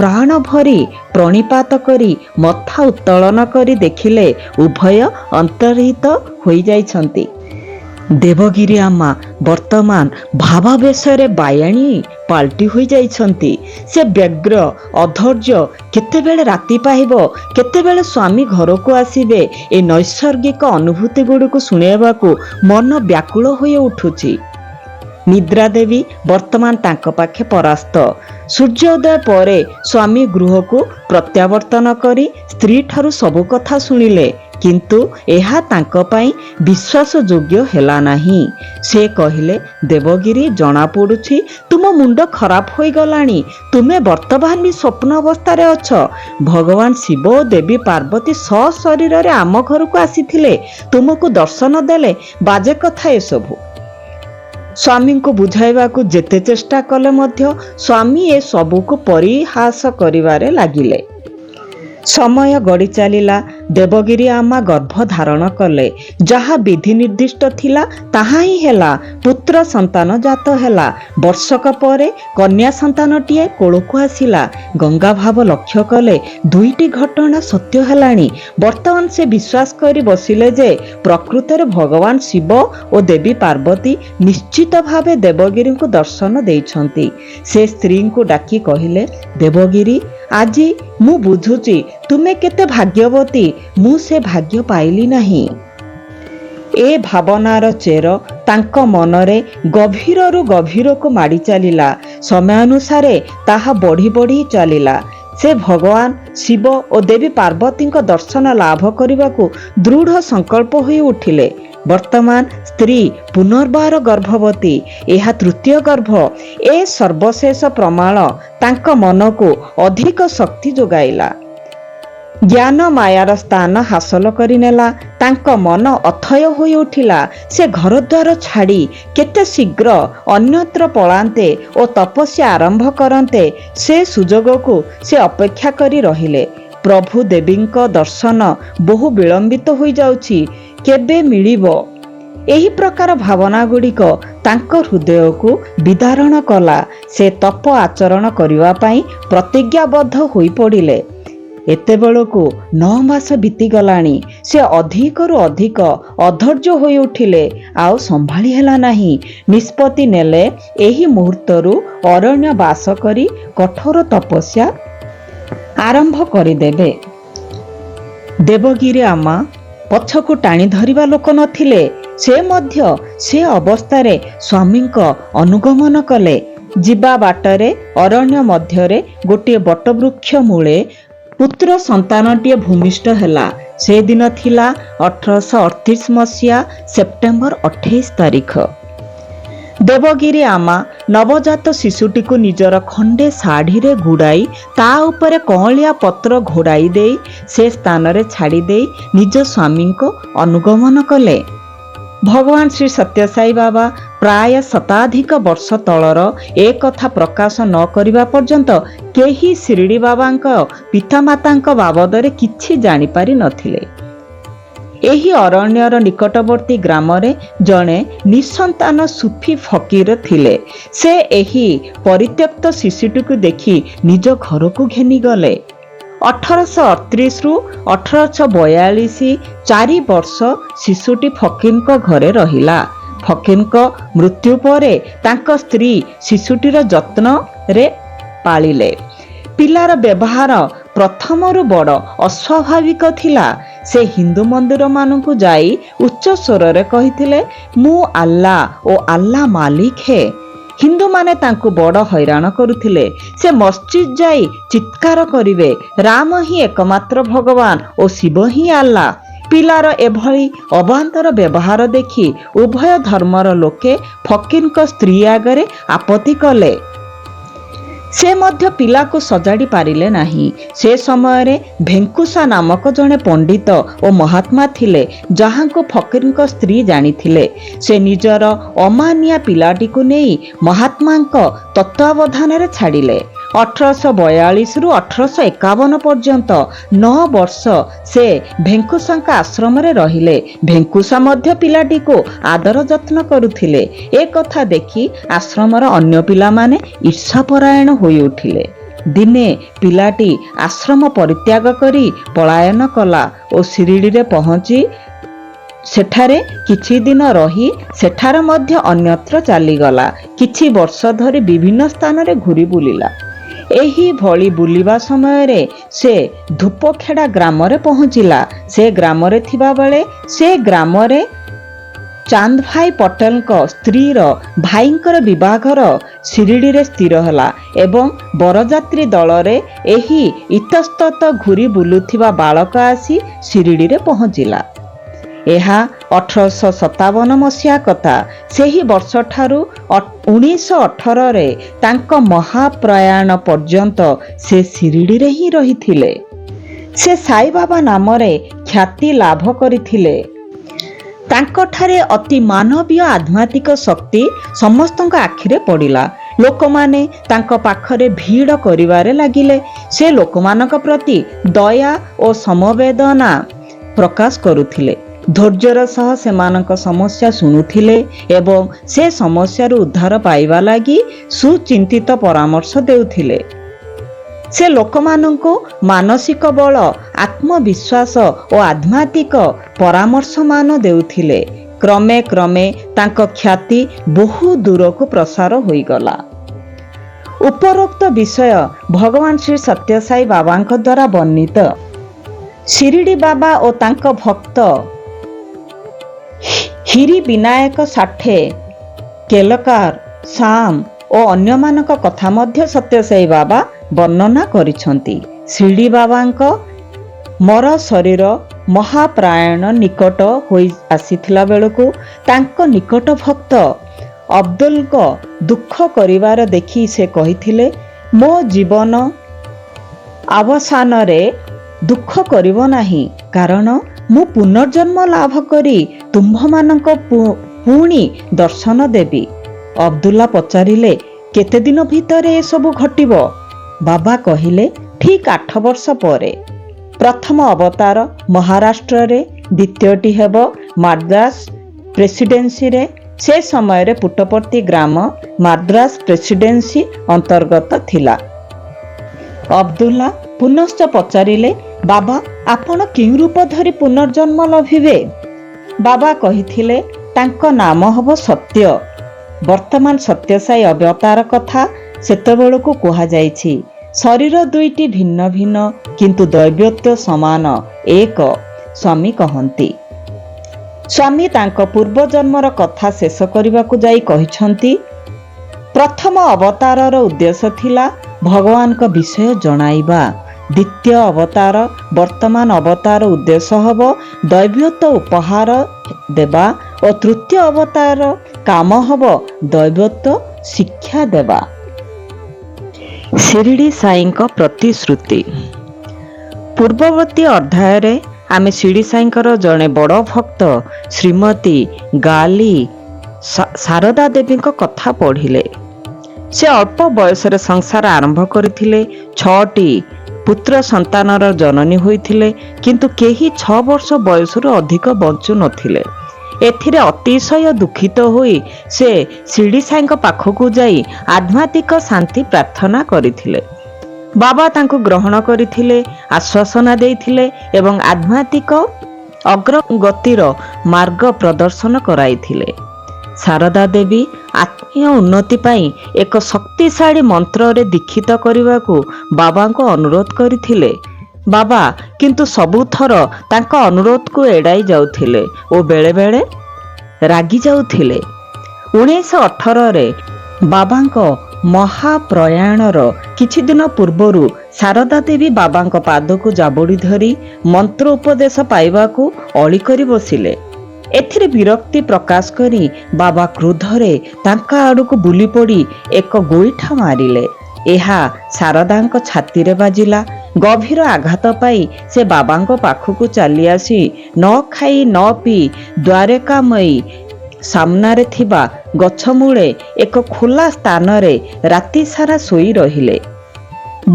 ପ୍ରାଣ ଭରି ପ୍ରଣିପାତ କରି ମଥା ଉତ୍ତୋଳନ କରି ଦେଖିଲେ ଉଭୟ ଅନ୍ତର୍ହିତ ହୋଇଯାଇଛନ୍ତି। ଦେବଗିରି ଆମା ବର୍ତ୍ତମାନ ଭାବାବେଶରେ ବାୟାଣୀ ପାଲଟି ହୋଇଯାଇଛନ୍ତି। ସେ ବ୍ୟଗ୍ର ଅଧୈର୍ଯ୍ୟ। କେତେବେଳେ ରାତି ପାହିବ, କେତେବେଳେ ସ୍ୱାମୀ ଘରକୁ ଆସିବେ, ଏ ନୈସର୍ଗିକ ଅନୁଭୂତି ଗୁଡ଼ିକୁ ଶୁଣାଇବାକୁ ମନ ବ୍ୟାକୁଳ ହୋଇ ଉଠୁଛି। ନିଦ୍ରା ଦେବୀ ବର୍ତ୍ତମାନ ତାଙ୍କ ପାଖେ ପରାସ୍ତ। ସୂର୍ଯ୍ୟୋଦୟ ପରେ ସ୍ୱାମୀ ଗୃହକୁ ପ୍ରତ୍ୟାବର୍ତ୍ତନ କରି ସ୍ତ୍ରୀଠାରୁ ସବୁ କଥା ଶୁଣିଲେ, କିନ୍ତୁ ଏହା ତାଙ୍କ ପାଇଁ ବିଶ୍ୱାସଯୋଗ୍ୟ ହେଲା ନାହିଁ। ସେ କହିଲେ, ଦେବଗିରି, ଜଣାପଡ଼ୁଛି ତୁମ ମୁଣ୍ଡ ଖରାପ ହୋଇଗଲାଣି। ତୁମେ ବର୍ତ୍ତମାନ ବି ସ୍ୱପ୍ନ ଅବସ୍ଥାରେ ଅଛ। ଭଗବାନ ଶିବ ଓ ଦେବୀ ପାର୍ବତୀ ସଶରୀରରେ ଆମ ଘରକୁ ଆସିଥିଲେ, ତୁମକୁ ଦର୍ଶନ ଦେଲେ। ବାଜେ କଥା ଏସବୁ। ସ୍ୱାମୀଙ୍କୁ ବୁଝାଇବାକୁ ଯେତେ ଚେଷ୍ଟା କଲେ ମଧ୍ୟ ସ୍ୱାମୀ ଏ ସବୁକୁ ପରିହାସ କରିବାରେ ଲାଗିଲେ। ସମୟ ଗଡ଼ି ଚାଲିଲା। ଦେବଗିରି ଆମା ଗର୍ଭ ଧାରଣ କଲେ। ଯାହା ବିଧି ନିର୍ଦ୍ଦିଷ୍ଟ ଥିଲା ତାହା ହିଁ ହେଲା। ପୁତ୍ର ସନ୍ତାନ ଜାତ ହେଲା। ବର୍ଷକ ପରେ କନ୍ୟା ସନ୍ତାନଟିଏ କୋଳକୁ ଆସିଲା। ଗଙ୍ଗା ଭାବ ଲକ୍ଷ୍ୟ କଲେ ଦୁଇଟି ଘଟଣା ସତ୍ୟ ହେଲାଣି। ବର୍ତ୍ତମାନ ସେ ବିଶ୍ୱାସ କରି ବସିଲେ ଯେ ପ୍ରକୃତରେ ଭଗବାନ ଶିବ ଓ ଦେବୀ ପାର୍ବତୀ ନିଶ୍ଚିତ ଭାବେ ଦେବଗିରିଙ୍କୁ ଦର୍ଶନ ଦେଇଛନ୍ତି। ସେ ସ୍ତ୍ରୀଙ୍କୁ ଡାକି କହିଲେ, ଦେବଗିରି, ଆଜି ମୁଁ ବୁଝୁଛି ତୁମେ କେତେ ଭାଗ୍ୟବତୀ। ମୁଁ ସେ ଭାଗ୍ୟ ପାଇଲି ନାହିଁ। ଏ ଭାବନାର ଚେର ତାଙ୍କ ମନରେ ଗଭୀରରୁ ଗଭୀରକୁ ମାଡ଼ି ଚାଲିଲା। ସମୟାନୁସାରେ ତାହା ବଢ଼ି ବଢ଼ି ଚାଲିଲା। ସେ ଭଗବାନ ଶିବ ଓ ଦେବୀ ପାର୍ବତୀଙ୍କ ଦର୍ଶନ ଲାଭ କରିବାକୁ ଦୃଢ଼ ସଂକଳ୍ପ ହୋଇ ଉଠିଲେ। ବର୍ତ୍ତମାନ ସ୍ତ୍ରୀ ପୁନର୍ବାର ଗର୍ଭବତୀ। ଏହା ତୃତୀୟ ଗର୍ଭ। ଏ ସର୍ବଶେଷ ପ୍ରମାଣ ତାଙ୍କ ମନକୁ ଅଧିକ ଶକ୍ତି ଯୋଗାଇଲା। ଜ୍ଞାନ ମାୟାର ସ୍ଥାନ ହାସଲ କରିନେଲା। ତାଙ୍କ ମନ ଅଥୟ ହୋଇ ଉଠିଲା। ସେ ଘରଦ୍ୱାର ଛାଡ଼ି କେତେ ଶୀଘ୍ର ଅନ୍ୟତ୍ର ପଳାନ୍ତେ ଓ ତପସ୍ୟା ଆରମ୍ଭ କରନ୍ତେ, ସେ ସୁଯୋଗକୁ ସେ ଅପେକ୍ଷା କରି ରହିଲେ। ପ୍ରଭୁ ଦେବୀଙ୍କ ଦର୍ଶନ ବହୁ ବିଳମ୍ବିତ ହୋଇଯାଉଛି, କେବେ ମିଳିବ? ଏହି ପ୍ରକାର ଭାବନା ଗୁଡ଼ିକ ତାଙ୍କ ହୃଦୟକୁ ବିଦାରଣ କଲା। ସେ ତପ ଆଚରଣ କରିବା ପାଇଁ ପ୍ରତିଜ୍ଞାବଦ୍ଧ ହୋଇପଡ଼ିଲେ। ଏତେବେଳକୁ 9 ମାସ ବିତିଗଲାଣି। ସେ ଅଧିକରୁ ଅଧିକ ଅଧୈର୍ଯ୍ୟ ହୋଇ ଉଠିଲେ। ଆଉ ସମ୍ଭାଳି ହେଲା ନାହିଁ। ନିଷ୍ପତ୍ତି ନେଲେ ଏହି ମୁହୂର୍ତ୍ତରୁ ଅରଣ୍ୟ ବାସ କରି କଠୋର ତପସ୍ୟା ଆରମ୍ଭ କରିଦେବେ। ଦେବଗିରି ଆମା ପଛକୁ ଟାଣି ଧରିବା ଲୋକ ନଥିଲେ। ସେ ମଧ୍ୟ ସେ ଅବସ୍ଥାରେ ସ୍ୱାମୀଙ୍କ ଅନୁଗମନ କଲେ। ଯିବା ବାଟରେ ଅରଣ୍ୟ ମଧ୍ୟରେ ଗୋଟିଏ ବଟବୃକ୍ଷ ମୂଳେ ପୁତ୍ର ସନ୍ତାନଟିଏ ଭୂମିଷ୍ଠ ହେଲା। ସେଦିନ ଥିଲା 1838 ମସିହା ସେପ୍ଟେମ୍ବର 28 ତାରିଖ। ଦେବଗିରି ଆମା ନବଜାତ ଶିଶୁଟିକୁ ନିଜର ଖଣ୍ଡେ ଶାଢ଼ୀରେ ଗୁଡ଼ାଇ ତା ଉପରେ କଅଁଳିଆ ପତ୍ର ଘୋଡ଼ାଇ ଦେଇ ସେ ସ୍ଥାନରେ ଛାଡ଼ି ଦେଇ ନିଜ ସ୍ୱାମୀଙ୍କ ଅନୁଗମନ କଲେ। ଭଗବାନ ଶ୍ରୀ ସତ୍ୟସାଇ ବାବା ପ୍ରାୟ ଶତାଧିକ ବର୍ଷ ତଳର ଏ କଥା ପ୍ରକାଶ ନ କରିବା ପର୍ଯ୍ୟନ୍ତ କେହି ଶିରିଡ଼ି ବାବାଙ୍କ ପିତାମାତାଙ୍କ ବାବଦରେ କିଛି ଜାଣିପାରି ନଥିଲେ। ଏହି ଅରଣ୍ୟର ନିକଟବର୍ତ୍ତୀ ଗ୍ରାମରେ ଜଣେ ନିଃସନ୍ତାନ ସୁଫି ଫକୀର ଥିଲେ। ସେ ଏହି ପରିତ୍ୟକ୍ତ ଶିଶୁଟିକୁ ଦେଖି ନିଜ ଘରକୁ ଘେନିଗଲେ। 1838ରୁ 1842 4 ବର୍ଷ ଶିଶୁଟି ଫକୀରଙ୍କ ଘରେ ରହିଲା। ଫକୀରଙ୍କ ମୃତ୍ୟୁ ପରେ ତାଙ୍କ ସ୍ତ୍ରୀ ଶିଶୁଟିର ଯତ୍ନରେ ପାଳିଲେ। ପିଲାର ବ୍ୟବହାର ପ୍ରଥମରୁ ବଡ଼ ଅସ୍ୱାଭାବିକ ଥିଲା। ସେ ହିନ୍ଦୁ ମନ୍ଦିରମାନଙ୍କୁ ଯାଇ ଉଚ୍ଚ ସ୍ୱରରେ କହିଥିଲେ, ମୁଁ ଆଲ୍ଲା ଓ ଆଲ୍ଲା ମାଲିକ ହେ। ହିନ୍ଦୁମାନେ ତାଙ୍କୁ ବଡ଼ ହଇରାଣ କରୁଥିଲେ। ସେ ମସଜିଦ୍ ଯାଇ ଚିତ୍କାର କରିବେ, ରାମ ହିଁ ଏକମାତ୍ର ଭଗବାନ ଓ ଶିବ ହିଁ ଆଲ୍ଲା। ପିଲାର ଏଭଳି ଅବାନ୍ତର ବ୍ୟବହାର ଦେଖି ଉଭୟ ଧର୍ମର ଲୋକେ ଫକୀରଙ୍କ ସ୍ତ୍ରୀ ଆଗରେ ଆପତ୍ତି କଲେ। ସେ ମଧ୍ୟ ପିଲାକୁ ସଜାଡ଼ି ପାରିଲେ ନାହିଁ। ସେ ସମୟରେ ଭେଙ୍କୁସା ନାମକ ଜଣେ ପଣ୍ଡିତ ଓ ମହାତ୍ମା ଥିଲେ, ଯାହାଙ୍କୁ ଫକୀରଙ୍କ ସ୍ତ୍ରୀ ଜାଣିଥିଲେ। ସେ ନିଜର ଅମାନିଆ ପିଲାଟିକୁ ନେଇ ମହାତ୍ମାଙ୍କ ତତ୍ତ୍ୱାବଧାନରେ ଛାଡ଼ିଲେ। 1842ରୁ 1851 ପର୍ଯ୍ୟନ୍ତ 9 ବର୍ଷ ସେ ଭେଙ୍କୁସାଙ୍କ ଆଶ୍ରମରେ ରହିଲେ। ଭେଙ୍କୁସା ମଧ୍ୟ ପିଲାଟିକୁ ଆଦର ଯତ୍ନ କରୁଥିଲେ। ଏ କଥା ଦେଖି ଆଶ୍ରମର ଅନ୍ୟ ପିଲାମାନେ ଈର୍ଷାପରାୟଣ ହୋଇ ଉଠିଲେ। ଦିନେ ପିଲାଟି ଆଶ୍ରମ ପରିତ୍ୟାଗ କରି ପଳାୟନ କଲା ଓ ଶିରିଡ଼ିରେ ପହଞ୍ଚି ସେଠାରେ କିଛି ଦିନ ରହି ସେଠାରେ ମଧ୍ୟ ଅନ୍ୟତ୍ର ଚାଲିଗଲା। କିଛି ବର୍ଷ ଧରି ବିଭିନ୍ନ ସ୍ଥାନରେ ଘୁରି ବୁଲିଲା। ଏହିଭଳି ବୁଲିବା ସମୟରେ ସେ ଧୂପଖେଡ଼ା ଗ୍ରାମରେ ପହଞ୍ଚିଲା। ସେ ଗ୍ରାମରେ ଥିବାବେଳେ ସେ ଗ୍ରାମରେ ଚାନ୍ଦଭାଇ ପଟେଲଙ୍କ ସ୍ତ୍ରୀର ଭାଇଙ୍କର ବିବାହର ଶିରିଡ଼ିରେ ସ୍ଥିର ହେଲା ଏବଂ ବରଯାତ୍ରୀ ଦଳରେ ଏହି ଇତସ୍ତତ ଘୁରି ବୁଲୁଥିବା ବାଳକ ଆସି ଶିରିଡ଼ିରେ ପହଞ୍ଚିଲା। ଏହା 1857 ମସିହା କଥା। ସେହି ବର୍ଷଠାରୁ 1918ରେ ତାଙ୍କ ମହାପ୍ରୟାଣ ପର୍ଯ୍ୟନ୍ତ ସେ ଶିରିଡ଼ିରେ ହିଁ ରହିଥିଲେ। ସେ ସାଇବାବା ନାମରେ ଖ୍ୟାତି ଲାଭ କରିଥିଲେ। ତାଙ୍କଠାରେ ଅତି ମାନବୀୟ ଆଧ୍ୟାତ୍ମିକ ଶକ୍ତି ସମସ୍ତଙ୍କ ଆଖିରେ ପଡ଼ିଲା। ଲୋକମାନେ ତାଙ୍କ ପାଖରେ ଭିଡ଼ କରିବାରେ ଲାଗିଲେ। ସେ ଲୋକମାନଙ୍କ ପ୍ରତି ଦୟା ଓ ସମବେଦନା ପ୍ରକାଶ କରୁଥିଲେ। ଧୈର୍ଯ୍ୟର ସହ ସେମାନଙ୍କ ସମସ୍ୟା ଶୁଣୁଥିଲେ ଏବଂ ସେ ସମସ୍ୟାରୁ ଉଦ୍ଧାର ପାଇବା ଲାଗି ସୁଚିନ୍ତିତ ପରାମର୍ଶ ଦେଉଥିଲେ। ସେ ଲୋକମାନଙ୍କୁ ମାନସିକ ବଳ, ଆତ୍ମବିଶ୍ୱାସ ଓ ଆଧ୍ୟାତ୍ମିକ ପରାମର୍ଶମାନ ଦେଉଥିଲେ। କ୍ରମେ କ୍ରମେ ତାଙ୍କ ଖ୍ୟାତି ବହୁ ଦୂରକୁ ପ୍ରସାର ହୋଇଗଲା। ଉପରୋକ୍ତ ବିଷୟ ଭଗବାନ ଶ୍ରୀ ସତ୍ୟସାଇ ବାବାଙ୍କ ଦ୍ୱାରା ବର୍ଣ୍ଣିତ। ଶିରିଡ଼ି ବାବା ଓ ତାଙ୍କ ଭକ୍ତ ହିରି ବିନାୟକ ସାଠେ, କେଲକାର, ଶାମ ଓ ଅନ୍ୟମାନଙ୍କ କଥା ମଧ୍ୟ ସତ୍ୟସାଇ ବାବା ବର୍ଣ୍ଣନା କରିଛନ୍ତି। ଶିରିଡ଼ି ବାବାଙ୍କ ମର ଶରୀର ମହାପ୍ରାୟଣ ନିକଟ ହୋଇ ଆସିଥିଲା ବେଳକୁ ତାଙ୍କ ନିକଟ ଭକ୍ତ ଅବଦୁଲଙ୍କ ଦୁଃଖ କରିବାର ଦେଖି ସେ କହିଥିଲେ, ମୋ ଜୀବନ ଅବସାନରେ ଦୁଃଖ କରିବ ନାହିଁ, କାରଣ ମୁଁ ପୁନର୍ଜନ୍ମ ଲାଭ କରି ତୁମ୍ଭମାନଙ୍କ ପୁଣି ଦର୍ଶନ ଦେବି। ଅବଦୁଲ୍ଲା ପଚାରିଲେ, କେତେ ଦିନ ଭିତରେ ଏସବୁ ଘଟିବ? ବାବା କହିଲେ, ଠିକ୍ 8 ବର୍ଷ ପରେ। ପ୍ରଥମ ଅବତାର ମହାରାଷ୍ଟ୍ରରେ, ଦ୍ୱିତୀୟଟି ହେବ ମାଦ୍ରାସ ପ୍ରେସିଡେନ୍ସିରେ। ସେ ସମୟରେ ପୁଟ୍ଟପର୍ତ୍ତି ଗ୍ରାମ ମାଦ୍ରାସ ପ୍ରେସିଡେନ୍ସି ଅନ୍ତର୍ଗତ ଥିଲା। ଅବଦୁଲ୍ଲା ପୁନଶ୍ଚ ପଚାରିଲେ, ବାବା ଆପଣ କେଉଁ ରୂପ ଧରି ପୁନର୍ଜନ୍ମ ଲଭିବେ? ବାବା କହିଥିଲେ, ତାଙ୍କ ନାମ ହେବ ସତ୍ୟ। ବର୍ତ୍ତମାନ ସତ୍ୟସାଇ ଅବତାର କଥା ସେତେବେଳକୁ କୁହାଯାଇଛି। ଶରୀର ଦୁଇଟି ଭିନ୍ନ ଭିନ୍ନ କିନ୍ତୁ ଦୈବତ୍ୟ ସମାନ ଏକ, ସ୍ୱାମୀ କହନ୍ତି। ସ୍ୱାମୀ ତାଙ୍କ ପୂର୍ବଜନ୍ମର କଥା ଶେଷ କରିବାକୁ ଯାଇ କହିଛନ୍ତି, ପ୍ରଥମ ଅବତାରର ଉଦ୍ଦେଶ୍ୟ ଥିଲା ଭଗବାନଙ୍କ ବିଷୟ ଜଣାଇବା। ଦ୍ୱିତୀୟ ଅବତାର ବର୍ତ୍ତମାନ ଅବତାର ଉଦ୍ଦେଶ୍ୟ ହେବ ଦୈବତ୍ୱ ଉପହାର ଦେବା ଓ ତୃତୀୟ ଅବତାର କାମ ହେବ ଦୈବତ୍ୱ ଶିକ୍ଷା ଦେବା। ଶିରିଡ଼ି ସାଇଙ୍କ ପ୍ରତିଶ୍ରୁତି। ପୂର୍ବବର୍ତ୍ତୀ ଅଧ୍ୟାୟରେ ଆମେ ଶିରିଡ଼ି ସାଇଙ୍କର ଜଣେ ବଡ଼ ଭକ୍ତ ଶ୍ରୀମତୀ ଗାଲି ଶାରଦା ଦେବୀଙ୍କ କଥା ପଢ଼ିଲେ। ସେ ଅଳ୍ପ ବୟସରେ ସଂସାର ଆରମ୍ଭ କରିଥିଲେ। 6ଟି ପୁତ୍ର ସନ୍ତାନର ଜନନୀ ହୋଇଥିଲେ, କିନ୍ତୁ କେହି 6 ବର୍ଷ ବୟସରୁ ଅଧିକ ବଞ୍ଚୁ ନଥିଲେ। ଏଥିରେ ଅତିଶୟ ଦୁଃଖିତ ହୋଇ ସେ ଶିରିଡ଼ି ସାଇଙ୍କ ପାଖକୁ ଯାଇ ଆଧ୍ୟାତ୍ମିକ ଶାନ୍ତି ପ୍ରାର୍ଥନା କରିଥିଲେ। ବାବା ତାଙ୍କୁ ଗ୍ରହଣ କରିଥିଲେ, ଆଶ୍ୱାସନା ଦେଇଥିଲେ ଏବଂ ଆଧ୍ୟାତ୍ମିକ ଅଗ୍ରଗତିର ମାର୍ଗ ପ୍ରଦର୍ଶନ କରାଇଥିଲେ। ଶାରଦା ଦେବୀ ଆତ୍ମୀୟ ଉନ୍ନତି ପାଇଁ ଏକ ଶକ୍ତିଶାଳୀ ମନ୍ତ୍ରରେ ଦୀକ୍ଷିତ କରିବାକୁ ବାବାଙ୍କୁ ଅନୁରୋଧ କରିଥିଲେ। ବାବା କିନ୍ତୁ ସବୁଥର ତାଙ୍କ ଅନୁରୋଧକୁ ଏଡ଼ାଇ ଯାଉଥିଲେ ଓ ବେଳେବେଳେ ରାଗି ଯାଉଥିଲେ। 1918ରେ ବାବାଙ୍କ ମହାପ୍ରୟାଣର କିଛି ଦିନ ପୂର୍ବରୁ ଶାରଦା ଦେବୀ ବାବାଙ୍କ ପାଦକୁ ଜାବୁଡ଼ି ଧରି ମନ୍ତ୍ର ଉପଦେଶ ପାଇବାକୁ ଅଳି କରି ବସିଲେ। ଏଥିରେ ବିରକ୍ତି ପ୍ରକାଶ କରି ବାବା କ୍ରୋଧରେ ତାଙ୍କ ଆଡ଼କୁ ବୁଲି ପଡ଼ି ଏକ ଗୋଇଠା ମାରିଲେ। ଏହା ଶାରଦାଙ୍କ ଛାତିରେ ବାଜିଲା। ଗଭୀର ଆଘାତ ପାଇ ସେ ବାବାଙ୍କ ପାଖକୁ ଚାଲି ଆସି ନ ଖାଇ ନ ପିଇ ଦ୍ୱାରକାମୟୀ ସାମ୍ନାରେ ଥିବା ଗଛ ମୂଳେ ଏକ ଖୋଲା ସ୍ଥାନରେ ରାତି ସାରା ଶୋଇ ରହିଲେ।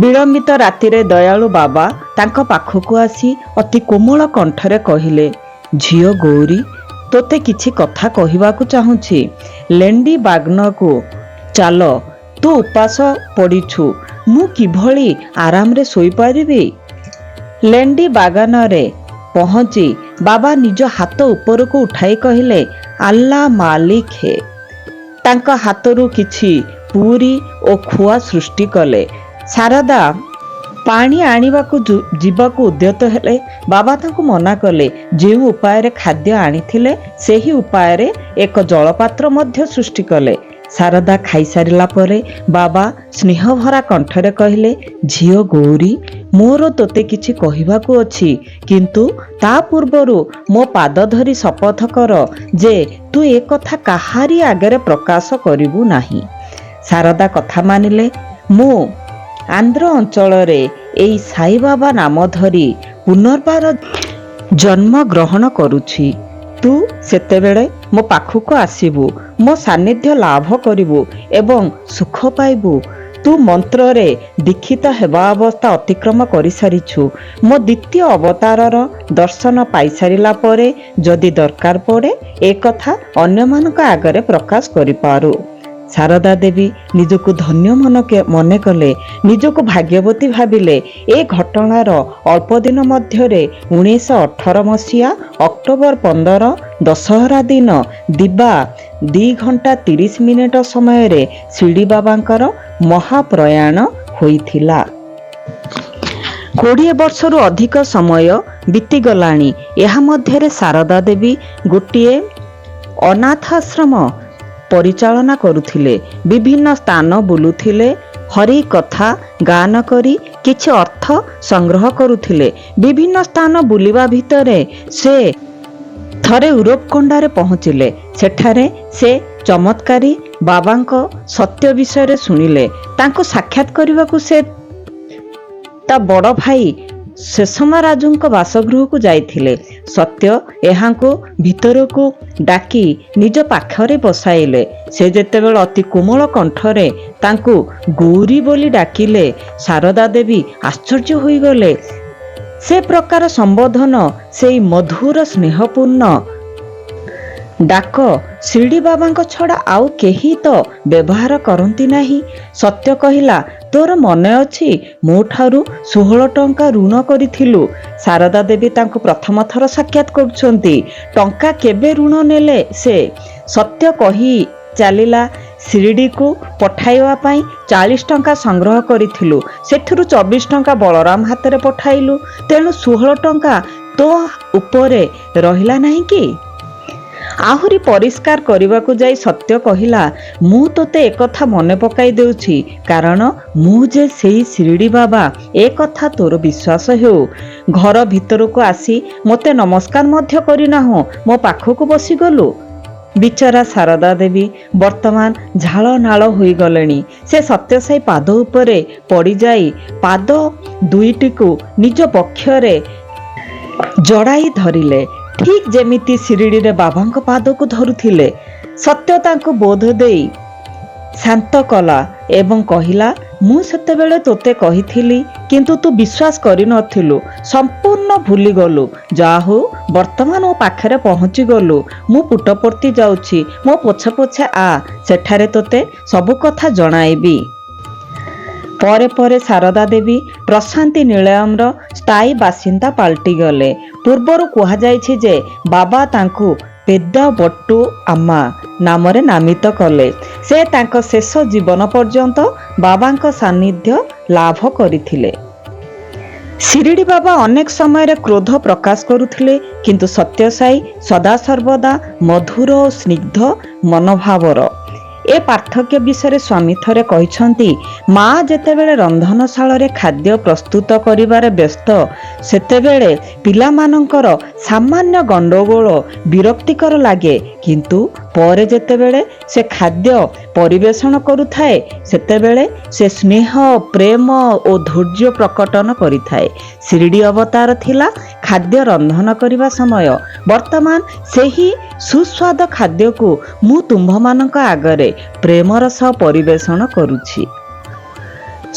ବିଳମ୍ବିତ ରାତିରେ ଦୟାଳୁ ବାବା ତାଙ୍କ ପାଖକୁ ଆସି ଅତି କୋମଳ କଣ୍ଠରେ କହିଲେ, ଝିଅ ଗୌରୀ, ତୋତେ କିଛି କଥା କହିବାକୁ ଚାହୁଁଛି। ଲେଣ୍ଡି ବାଗ୍ନକୁ ଚାଲ, ତୁ ଉପାସ ପଡ଼ିଛୁ, ମୁଁ କିଭଳି ଆରାମରେ ଶୋଇପାରିବି। ଲେଣ୍ଡି ବାଗାନରେ ପହଞ୍ଚି ବାବା ନିଜ ହାତ ଉପରକୁ ଉଠାଇ କହିଲେ, ଆଲ୍ଲା ମାଲିକ ହେ। ତାଙ୍କ ହାତରୁ କିଛି ପୁରୀ ଓ ଖୁଆ ସୃଷ୍ଟି କଲେ। ଶାରଦା ପାଣି ଆଣିବାକୁ ଯିବାକୁ ଉଦ୍ୟତ ହେଲେ। ବାବା ତାଙ୍କୁ ମନା କଲେ। ଯେଉଁ ଉପାୟରେ ଖାଦ୍ୟ ଆଣିଥିଲେ ସେହି ଉପାୟରେ ଏକ ଜଳପାତ୍ର ମଧ୍ୟ ସୃଷ୍ଟି କଲେ। ଶାରଦା ଖାଇସାରିଲା ପରେ ବାବା ସ୍ନେହଭରା କଣ୍ଠରେ କହିଲେ, ଝିଅ ଗୌରୀ, ମୋର ତୋତେ କିଛି କହିବାକୁ ଅଛି, କିନ୍ତୁ ତା ପୂର୍ବରୁ ମୋ ପାଦ ଧରି ଶପଥ କର ଯେ ତୁ ଏ କଥା କାହାରି ଆଗରେ ପ୍ରକାଶ କରିବୁ ନାହିଁ। ଶାରଦା କଥା ମାନିଲେ। ମୁଁ ଆନ୍ଧ୍ର ଅଞ୍ଚଳରେ ଏଇ ସାଇବାବା ନାମ ଧରି ପୁନର୍ବାର ଜନ୍ମ ଗ୍ରହଣ କରୁଛି। ତୁ ସେତେବେଳେ ମୋ ପାଖକୁ ଆସିବୁ, ମୋ ସାନ୍ନିଧ୍ୟ ଲାଭ କରିବୁ ଏବଂ ସୁଖ ପାଇବୁ। ତୁ ମନ୍ତ୍ରରେ ଦୀକ୍ଷିତ ହେବା ଅବସ୍ଥା ଅତିକ୍ରମ କରିସାରିଛୁ। ମୋ ଦ୍ୱିତୀୟ ଅବତାରର ଦର୍ଶନ ପାଇସାରିଲା ପରେ ଯଦି ଦରକାର ପଡ଼େ ଏ କଥା ଅନ୍ୟମାନଙ୍କ ଆଗରେ ପ୍ରକାଶ କରିପାରୁ। ଶାରଦା ଦେବୀ ନିଜକୁ ଧନ୍ୟ ମନେ କଲେ, ନିଜକୁ ଭାଗ୍ୟବତୀ ଭାବିଲେ। ଏ ଘଟଣାର ଅଳ୍ପ ଦିନ ମଧ୍ୟରେ 1918 ମସିହା ଅକ୍ଟୋବର 15 ଦଶହରା ଦିନ ଦିବା 2:30 ସମୟରେ ଶିରିଡ଼ି ବାବାଙ୍କର ମହାପ୍ରୟାଣ ହୋଇଥିଲା। 20 ବର୍ଷରୁ ଅଧିକ ସମୟ ବିତିଗଲାଣି। ଏହା ମଧ୍ୟରେ ଶାରଦା ଦେବୀ ଗୋଟିଏ ଅନାଥାଶ୍ରମ ପରିଚାଳନା କରୁଥିଲେ। ବିଭିନ୍ନ ସ୍ଥାନ ବୁଲୁଥିଲେ, ହରି କଥା ଗାନ କରି କିଛି ଅର୍ଥ ସଂଗ୍ରହ କରୁଥିଲେ। ବିଭିନ୍ନ ସ୍ଥାନ ବୁଲିବା ଭିତରେ ସେ ଥରେ ୟୁରୋପଖଣ୍ଡରେ ପହଞ୍ଚିଲେ। ସେଠାରେ ସେ ଚମତ୍କାରୀ ବାବାଙ୍କ ସତ୍ୟ ବିଷୟରେ ଶୁଣିଲେ। ତାଙ୍କୁ ସାକ୍ଷାତ କରିବାକୁ ସେ ତା ବଡ଼ ଭାଇ ଶେଷମହାରାଜଙ୍କ ବାସଗୃହକୁ ଯାଇଥିଲେ। ସତ୍ୟ ଏହାଙ୍କୁ ଭିତରକୁ ଡାକି ନିଜ ପାଖରେ ବସାଇଲେ। ସେ ଯେତେବେଳେ ଅତି କୋମଳ କଣ୍ଠରେ ତାଙ୍କୁ ଗୌରୀ ବୋଲି ଡାକିଲେ, ଶାରଦା ଦେବୀ ଆଶ୍ଚର୍ଯ୍ୟ ହୋଇଗଲେ। ସେ ପ୍ରକାର ସମ୍ବୋଧନ, ସେଇ ମଧୁର ସ୍ନେହପୂର୍ଣ୍ଣ ଡାକ ଶିରିଡ଼ି ବାବାଙ୍କ ଛଡ଼ା ଆଉ କେହି ତ ବ୍ୟବହାର କରନ୍ତି ନାହିଁ। ସତ୍ୟ କହିଲା, ତୋର ମନେ ଅଛି ମୋ ଠାରୁ 16 ଟଙ୍କା ଋଣ କରିଥିଲୁ। ଶାରଦା ଦେବୀ ତାଙ୍କୁ ପ୍ରଥମ ଥର ସାକ୍ଷାତ କରୁଛନ୍ତି। ଟଙ୍କା କେବେ ଋଣ ନେଲେ ସେ? ସତ୍ୟ କହି ଚାଲିଲା, ଶିରିଡ଼ିକୁ ପଠାଇବା ପାଇଁ 40 ଟଙ୍କା ସଂଗ୍ରହ କରିଥିଲୁ। ସେଥିରୁ 24 ଟଙ୍କା ବଳରାମ ହାତରେ ପଠାଇଲୁ। ତେଣୁ 16 ଟଙ୍କା ତୋ ଉପରେ ରହିଲା ନାହିଁ କି? ଆହୁରି ପରିଷ୍କାର କରିବାକୁ ଯାଇ ସତ୍ୟ କହିଲା, ମୁଁ ତୋତେ ଏକଥା ମନେ ପକାଇ ଦେଉଛି, କାରଣ ମୁଁ ଯେ ସେଇ ଶିରିଡ଼ି ବାବା ଏ କଥା ତୋର ବିଶ୍ୱାସ ହେଉ। ଘର ଭିତରକୁ ଆସି ମୋତେ ନମସ୍କାର ମଧ୍ୟ କରିନାହୁଁ, ମୋ ପାଖକୁ ବସିଗଲୁ। ବିଚରା ଶାରଦା ଦେବୀ ବର୍ତ୍ତମାନ ଝାଳ ନାଳ ହୋଇଗଲେଣି। ସେ ସତ୍ୟସାଇ ପାଦ ଉପରେ ପଡ଼ିଯାଇ ପାଦ ଦୁଇଟିକୁ ନିଜ ବକ୍ଷରେ ଜଡ଼ାଇ ଧରିଲେ, ଠିକ୍ ଯେମିତି ଶିରିଡ଼ିରେ ବାବାଙ୍କ ପାଦକୁ ଧରୁଥିଲେ। ସତ୍ୟ ତାଙ୍କୁ ବୋଧ ଦେଇ ଶାନ୍ତ କଲା ଏବଂ କହିଲା, ମୁଁ ସେତେବେଳେ ତୋତେ କହିଥିଲି, କିନ୍ତୁ ତୁ ବିଶ୍ୱାସ କରିନଥିଲୁ, ସମ୍ପୂର୍ଣ୍ଣ ଭୁଲିଗଲୁ। ଯାହା ହଉ ବର୍ତ୍ତମାନ ମୋ ପାଖରେ ପହଞ୍ଚିଗଲୁ। ମୁଁ ପୁଟପର୍ତ୍ତି ଯାଉଛି, ମୋ ପଛେ ପଛେ ଆ, ସେଠାରେ ତୋତେ ସବୁ କଥା ଜଣାଇବି। ପରେ ପରେ ଶାରଦା ଦେବୀ ପ୍ରଶାନ୍ତି ନିଳୟମର ସ୍ଥାୟୀ ବାସିନ୍ଦା ପାଲଟିଗଲେ। ପୂର୍ବରୁ କୁହାଯାଇଛି ଯେ ବାବା ତାଙ୍କୁ ପେଦ୍ଦାବଟ୍ଟୁ ଆମ୍ମା ନାମରେ ନାମିତ କଲେ। ସେ ତାଙ୍କ ଶେଷ ଜୀବନ ପର୍ଯ୍ୟନ୍ତ ବାବାଙ୍କ ସାନ୍ନିଧ୍ୟ ଲାଭ କରିଥିଲେ। ଶିରିଡ଼ି ବାବା ଅନେକ ସମୟରେ କ୍ରୋଧ ପ୍ରକାଶ କରୁଥିଲେ, କିନ୍ତୁ ସତ୍ୟସାଇ ସଦାସର୍ବଦା ମଧୁର ଓ ସ୍ନିଗ୍ଧ ମନୋଭାବର। ଏ ପାର୍ଥକ୍ୟ ବିଷୟରେ ସ୍ୱାମୀ ଥରେ କହିଛନ୍ତି, ମା ଯେତେବେଳେ ରନ୍ଧନଶାଳରେ ଖାଦ୍ୟ ପ୍ରସ୍ତୁତ କରିବାରେ ବ୍ୟସ୍ତ, ସେତେବେଳେ ପିଲାମାନଙ୍କର ସାମାନ୍ୟ ଗଣ୍ଡଗୋଳ ବିରକ୍ତିକର ଲାଗେ, କିନ୍ତୁ ପରେ ଯେତେବେଳେ ସେ ଖାଦ୍ୟ ପରିବେଷଣ କରୁଥାଏ, ସେତେବେଳେ ସେ ସ୍ନେହ, ପ୍ରେମ ଓ ଧୈର୍ଯ୍ୟ ପ୍ରକଟନ କରିଥାଏ। ଶିରିଡ଼ି ଅବତାର ଥିଲା ଖାଦ୍ୟ ରନ୍ଧନ କରିବା ସମୟ। ବର୍ତ୍ତମାନ ସେହି ସୁସ୍ୱାଦ ଖାଦ୍ୟକୁ ମୁଁ ତୁମ୍ଭମାନଙ୍କ ଆଗରେ ପ୍ରେମର ସହ ପରିବେଷଣ କରୁଛି।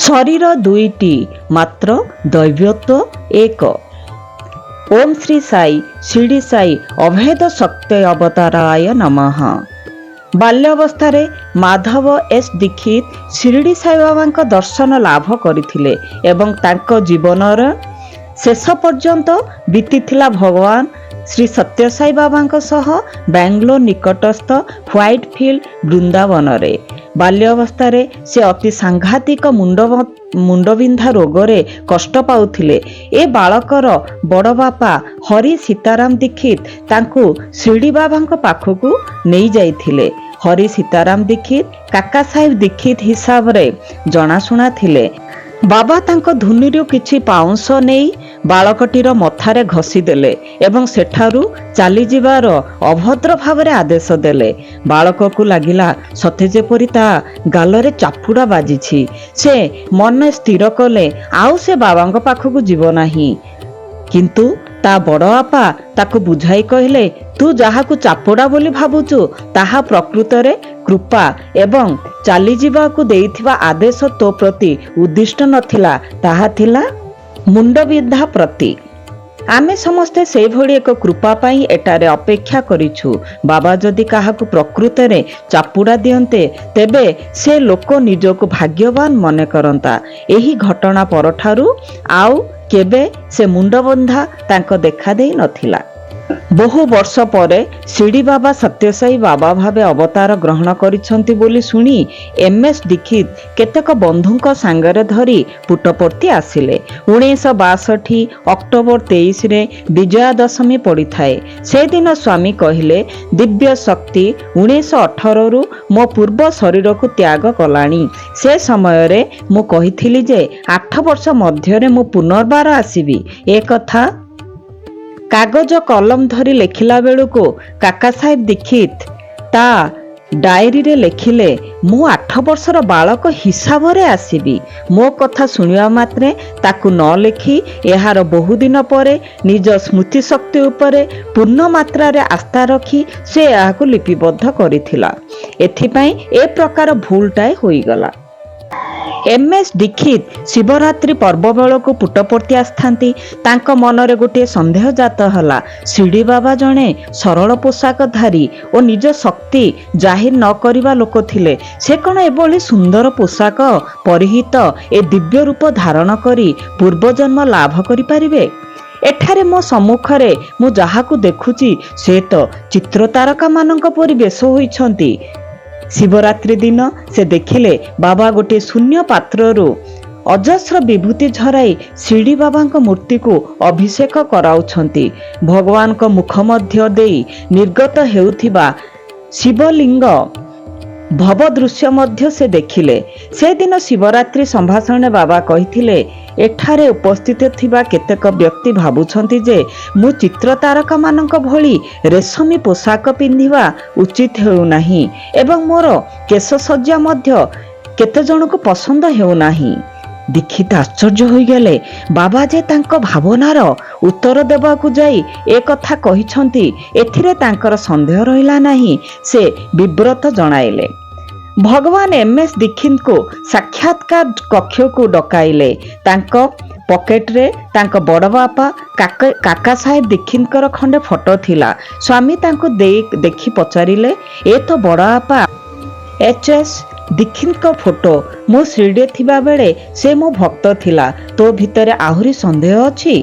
ଶରୀର ଦୁଇଟି, ମାତ୍ର ଦୈବତ୍ୱ ଏକ। ଓಂ ଶ୍ରୀ ସାଇ ଶିରିଡ଼ି ସାଇ ଅଭେଦ ଶକ୍ତି ଅବତାରାୟ ନମଃ। ବାଲ୍ୟାବସ୍ଥାରେ ମାଧବ ଏସ୍ ଦୀକ୍ଷିତ ଶିରିଡ଼ି ସାଇବାବାଙ୍କ ଦର୍ଶନ ଲାଭ କରିଥିଲେ ଏବଂ ତାଙ୍କ ଜୀବନର ଶେଷ ପର୍ଯ୍ୟନ୍ତ ବିତିଥିଲା ଭଗବାନ ଶ୍ରୀ ସତ୍ୟସାଇ ବାବାଙ୍କ ସହ ବାଙ୍ଗାଲୋର ନିକଟସ୍ଥ ହ୍ୱାଇଟଫିଲ୍ଡ ବୃନ୍ଦାବନରେ। ବାଲ୍ୟାବସ୍ଥାରେ ସେ ଅତି ସାଂଘାତିକ ମୁଣ୍ଡବିନ୍ଧା ରୋଗରେ କଷ୍ଟ ପାଉଥିଲେ। ଏ ବାଳକର ବଡ଼ ବାପା ହରି ସୀତାରାମ ଦୀକ୍ଷିତ ତାଙ୍କୁ ଶିରିଡ଼ି ବାବାଙ୍କ ପାଖକୁ ନେଇ ଯାଇଥିଲେ। ହରି ସୀତାରାମ ଦୀକ୍ଷିତ କାକା ସାହେବ ଦୀକ୍ଷିତ ହିସାବରେ ଜଣାଶୁଣା ଥିଲେ। ବାବା ତାଙ୍କ ଧୁନିରୁ କିଛି ପାଉଁଶ ନେଇ ବାଳକଟିର ମଥାରେ ଘଷି ଦେଲେ ଏବଂ ସେଠାରୁ ଚାଲିଯିବାର ଅଭଦ୍ର ଭାବରେ ଆଦେଶ ଦେଲେ। ବାଳକକୁ ଲାଗିଲା ସତେ ଯେପରି ତା ଗାଲରେ ଚାପୁଡ଼ା ବାଜିଛି। ସେ ମନେ ସ୍ଥିର କଲେ ଆଉ ସେ ବାବାଙ୍କ ପାଖକୁ ଯିବ ନାହିଁ। କିନ୍ତୁ ତା ବଡ଼ ବାପା ତାକୁ ବୁଝାଇ କହିଲେ, ତୁ ଯାହାକୁ ଚାପୁଡ଼ା ବୋଲି ଭାବୁଛୁ ତାହା ପ୍ରକୃତରେ କୃପା ଏବଂ ଚାଲିଯିବାକୁ ଦେଇଥିବା ଆଦେଶ ତୋ ପ୍ରତି ଉଦ୍ଦିଷ୍ଟ ନଥିଲା, ତାହା ଥିଲା ମୁଣ୍ଡବିନ୍ଧା ପ୍ରତି। ଆମେ ସମସ୍ତେ ସେହିଭଳି ଏକ କୃପା ପାଇଁ ଏଠାରେ ଅପେକ୍ଷା କରିଛୁ। ବାବା ଯଦି କାହାକୁ ପ୍ରକୃତରେ ଚାପୁଡ଼ା ଦିଅନ୍ତେ, ତେବେ ସେ ଲୋକ ନିଜକୁ ଭାଗ୍ୟବାନ ମନେ କରନ୍ତା। ଏହି ଘଟଣା ପରଠାରୁ ଆଉ କେବେ ସେ ମୁଣ୍ଡବନ୍ଧା ତାଙ୍କ ଦେଖା ଦେଇ ନଥିଲା। ବହୁ ବର୍ଷ ପରେ ଶିରିଡ଼ି ବାବା ସତ୍ୟସାଇ ବାବା ଭାବେ ଅବତାର ଗ୍ରହଣ କରିଛନ୍ତି ବୋଲି ଶୁଣି MS ଦୀକ୍ଷିତ କେତେକ ବନ୍ଧୁଙ୍କ ସାଙ୍ଗରେ ଧରି ପୁଟପର୍ତ୍ତି ଆସିଲେ। 1962 ଅକ୍ଟୋବର 23ରେ ବିଜୟା ଦଶମୀ ପଡ଼ିଥାଏ। ସେଦିନ ସ୍ୱାମୀ କହିଲେ, ଦିବ୍ୟ ଶକ୍ତି 1918ରୁ ମୋ ପୂର୍ବ ଶରୀରକୁ ତ୍ୟାଗ କଲାଣି। ସେ ସମୟରେ ମୁଁ କହିଥିଲି ଯେ 8 ବର୍ଷ ମଧ୍ୟରେ ମୁଁ ପୁନର୍ବାର ଆସିବି। ଏ କଥା କାଗଜ କଲମ ଧରି ଲେଖିଲା ବେଳକୁ କାକା ସାହେବ ଦୀକ୍ଷିତ ତା ଡାଏରୀରେ ଲେଖିଲେ, ମୁଁ 8 ବର୍ଷର ବାଳକ ହିସାବରେ ଆସିବି। ମୋ କଥା ଶୁଣିବା ମାତ୍ରେ ତାକୁ ନ ଲେଖି ଏହାର ବହୁଦିନ ପରେ ନିଜ ସ୍ମୃତିଶକ୍ତି ଉପରେ ପୂର୍ଣ୍ଣ ମାତ୍ରାରେ ଆସ୍ଥା ରଖି ସେ ଏହାକୁ ଲିପିବଦ୍ଧ କରିଥିଲା। ଏଥିପାଇଁ ଏ ପ୍ରକାର ଭୁଲଟାଏ ହୋଇଗଲା। MS ଦୀକ୍ଷିତ ଶିବରାତ୍ରି ପର୍ବ ବେଳକୁ ପୁଟପର୍ତ୍ତି ଆସିଥାନ୍ତି। ତାଙ୍କ ମନରେ ଗୋଟିଏ ସନ୍ଦେହ ଜାତ ହେଲା। ଶିରିଡ଼ି ବାବା ଜଣେ ସରଳ ପୋଷାକଧାରୀ ଓ ନିଜ ଶକ୍ତି ଜାହିର ନ କରିବା ଲୋକ ଥିଲେ। ସେ କ'ଣ ଏଭଳି ସୁନ୍ଦର ପୋଷାକ ପରିହିତ ଏ ଦିବ୍ୟ ରୂପ ଧାରଣ କରି ପୂର୍ବଜନ୍ମ ଲାଭ କରିପାରିବେ? ଏଠାରେ ମୋ ସମ୍ମୁଖରେ ମୁଁ ଯାହାକୁ ଦେଖୁଛି ସେ ତ ଚିତ୍ରତାରକାମାନଙ୍କ ପରି ବେଶ ହୋଇଛନ୍ତି। ଶିବରାତ୍ରି ଦିନ ସେ ଦେଖିଲେ ବାବା ଗୋଟିଏ ଶୂନ୍ୟ ପାତ୍ରରୁ ଅଜସ୍ର ବିଭୂତି ଝରାଇ ଶିରିଡ଼ି ବାବାଙ୍କ ମୂର୍ତ୍ତିକୁ ଅଭିଷେକ କରାଉଛନ୍ତି। ଭଗବାନଙ୍କ ମୁଖ ମଧ୍ୟ ଦେଇ ନିର୍ଗତ ହେଉଥିବା ଶିବଲିଙ୍ଗ ଭବ ଦୃଶ୍ୟ ମଧ୍ୟ ସେ ଦେଖିଲେ। ସେଦିନ ଶିବରାତ୍ରି ସମ୍ଭାଷଣରେ ବାବା କହିଥିଲେ, ଏଠାରେ ଉପସ୍ଥିତ ଥିବା କେତେକ ବ୍ୟକ୍ତି ଭାବୁଛନ୍ତି ଯେ ମୁଁ ଚିତ୍ରତାରକାମାନଙ୍କ ଭଳି ରେଶମୀ ପୋଷାକ ପିନ୍ଧିବା ଉଚିତ ହେଉନାହିଁ ଏବଂ ମୋର କେଶସଜ୍ଜା ମଧ୍ୟ କେତେଜଣଙ୍କୁ ପସନ୍ଦ ହେଉନାହିଁ। ଦୀକ୍ଷିତ ଆଶ୍ଚର୍ଯ୍ୟ ହୋଇଗଲେ। ବାବା ଯେ ତାଙ୍କ ଭାବନାର ଉତ୍ତର ଦେବାକୁ ଯାଇ ଏ କଥା କହିଛନ୍ତି, ଏଥିରେ ତାଙ୍କର ସନ୍ଦେହ ରହିଲା ନାହିଁ। ସେ ବିବ୍ରତ ଜଣାଇଲେ। ଭଗବାନ MS ଦୀକ୍ଷିତଙ୍କୁ ସାକ୍ଷାତକାର କକ୍ଷକୁ ଡକାଇଲେ। ତାଙ୍କ ପକେଟରେ ତାଙ୍କ ବଡ଼ ବାପା କାକା ସାହେବ ଦୀକ୍ଷିତଙ୍କର ଖଣ୍ଡେ ଫଟୋ ଥିଲା। ସ୍ୱାମୀ ତାଙ୍କୁ ଦେଖି ପଚାରିଲେ, ଏ ତ ବଡ଼ ବାପା HS ଦୀକ୍ଷିତଙ୍କ ଫଟୋ। ମୁଁ ଶିରିଡ଼ିରେ ଥିବା ବେଳେ ସେ ମୋ ଭକ୍ତ ଥିଲା। ତୋ ଭିତରେ ଆହୁରି ସନ୍ଦେହ ଅଛି?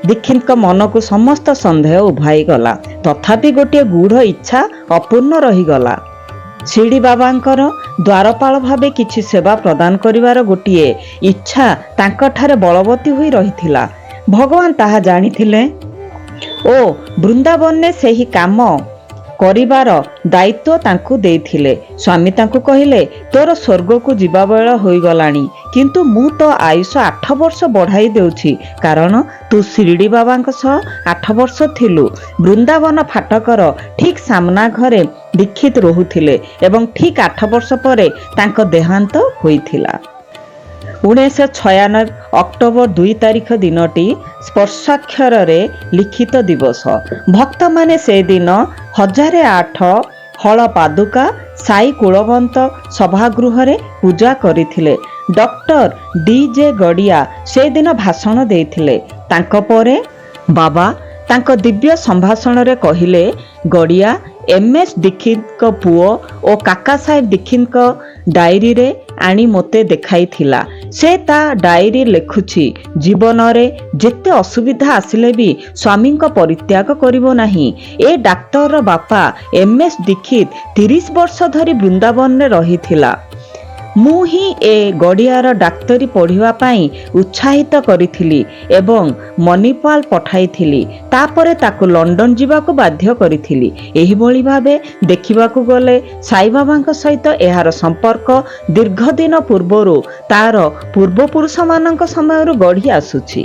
ଦୀକ୍ଷିତଙ୍କ ମନକୁ ସମସ୍ତ ସନ୍ଦେହ ଉଭାଇଗଲା। ତଥାପି ଗୋଟିଏ ଗୂଢ଼ ଇଚ୍ଛା ଅପୂର୍ଣ୍ଣ ରହିଗଲା। ଶିରିଡ଼ି ବାବାଙ୍କର ଦ୍ୱାରପାଳ ଭାବେ କିଛି ସେବା ପ୍ରଦାନ କରିବାର ଗୋଟିଏ ଇଚ୍ଛା ତାଙ୍କଠାରେ ବଳବତୀ ହୋଇ ରହିଥିଲା। ଭଗବାନ ତାହା ଜାଣିଥିଲେ ଓ ବୃନ୍ଦାବନରେ ସେହି କାମ କରିବାର ଦାୟିତ୍ୱ ତାଙ୍କୁ ଦେଇଥିଲେ। ସ୍ୱାମୀ ତାଙ୍କୁ କହିଲେ, ତୋର ସ୍ୱର୍ଗକୁ ଯିବା ବେଳ ହୋଇଗଲାଣି, କିନ୍ତୁ ମୁଁ ତୋ ଆୟୁଷ 8 ବର୍ଷ ବଢ଼ାଇ ଦେଉଛି, କାରଣ ତୁ ଶିରିଡ଼ି ବାବାଙ୍କ ସହ 8 ବର୍ଷ ଥିଲୁ। ବୃନ୍ଦାବନ ଫାଟକର ଠିକ୍ ସାମ୍ନା ଘରେ ଦୀକ୍ଷିତ ରହୁଥିଲେ ଏବଂ ଠିକ୍ 8 ବର୍ଷ ପରେ ତାଙ୍କ ଦେହାନ୍ତ ହୋଇଥିଲା। 1996 ଅକ୍ଟୋବର 2 ତାରିଖ ଦିନଟି ସ୍ପର୍ଶାକ୍ଷରରେ ଲିଖିତ ଦିବସ। ଭକ୍ତମାନେ ସେଦିନ 1008 ହଳ ପାଦୁକା ସାଇ କୁଳବନ୍ତ ସଭାଗୃହରେ ପୂଜା କରିଥିଲେ। Doctor D.J. ଗଡ଼ିଆ ସେଦିନ ଭାଷଣ ଦେଇଥିଲେ। ତାଙ୍କ ପରେ ବାବା ତାଙ୍କ ଦିବ୍ୟ ସମ୍ଭାଷଣରେ କହିଲେ, ଗଡ଼ିଆ MS ଦୀକ୍ଷିତଙ୍କ ପୁଅ ଓ କାକା ସାହେବ ଦୀକ୍ଷିତଙ୍କ ଡାଏରୀରେ ଆଣି ମୋତେ ଦେଖାଇଥିଲା। ସେ ତା ଡାଏରୀ ଲେଖୁଛି, ଜୀବନରେ ଯେତେ ଅସୁବିଧା ଆସିଲେ ବି ସ୍ୱାମୀଙ୍କ ପରିତ୍ୟାଗ କରିବ ନାହିଁ। ଏ ଡାକ୍ତରର ବାପା MS ଦୀକ୍ଷିତ 30 ବର୍ଷ ଧରି ବୃନ୍ଦାବନରେ ରହିଥିଲା। ମୁଁ ହିଁ ଏ ଗଡ଼ିଆର ଡାକ୍ତରୀ ପଢ଼ିବା ପାଇଁ ଉତ୍ସାହିତ କରିଥିଲି ଏବଂ ମନିପାଲ ପଠାଇଥିଲି। ତାପରେ ତାକୁ ଲଣ୍ଡନ ଯିବାକୁ ବାଧ୍ୟ କରିଥିଲି। ଏହିଭଳି ଭାବେ ଦେଖିବାକୁ ଗଲେ ସାଇବାବାଙ୍କ ସହିତ ଏହାର ସମ୍ପର୍କ ଦୀର୍ଘଦିନ ପୂର୍ବରୁ ତାର ପୂର୍ବପୁରୁଷମାନଙ୍କ ସମୟରୁ ଗଢ଼ି ଆସୁଛି।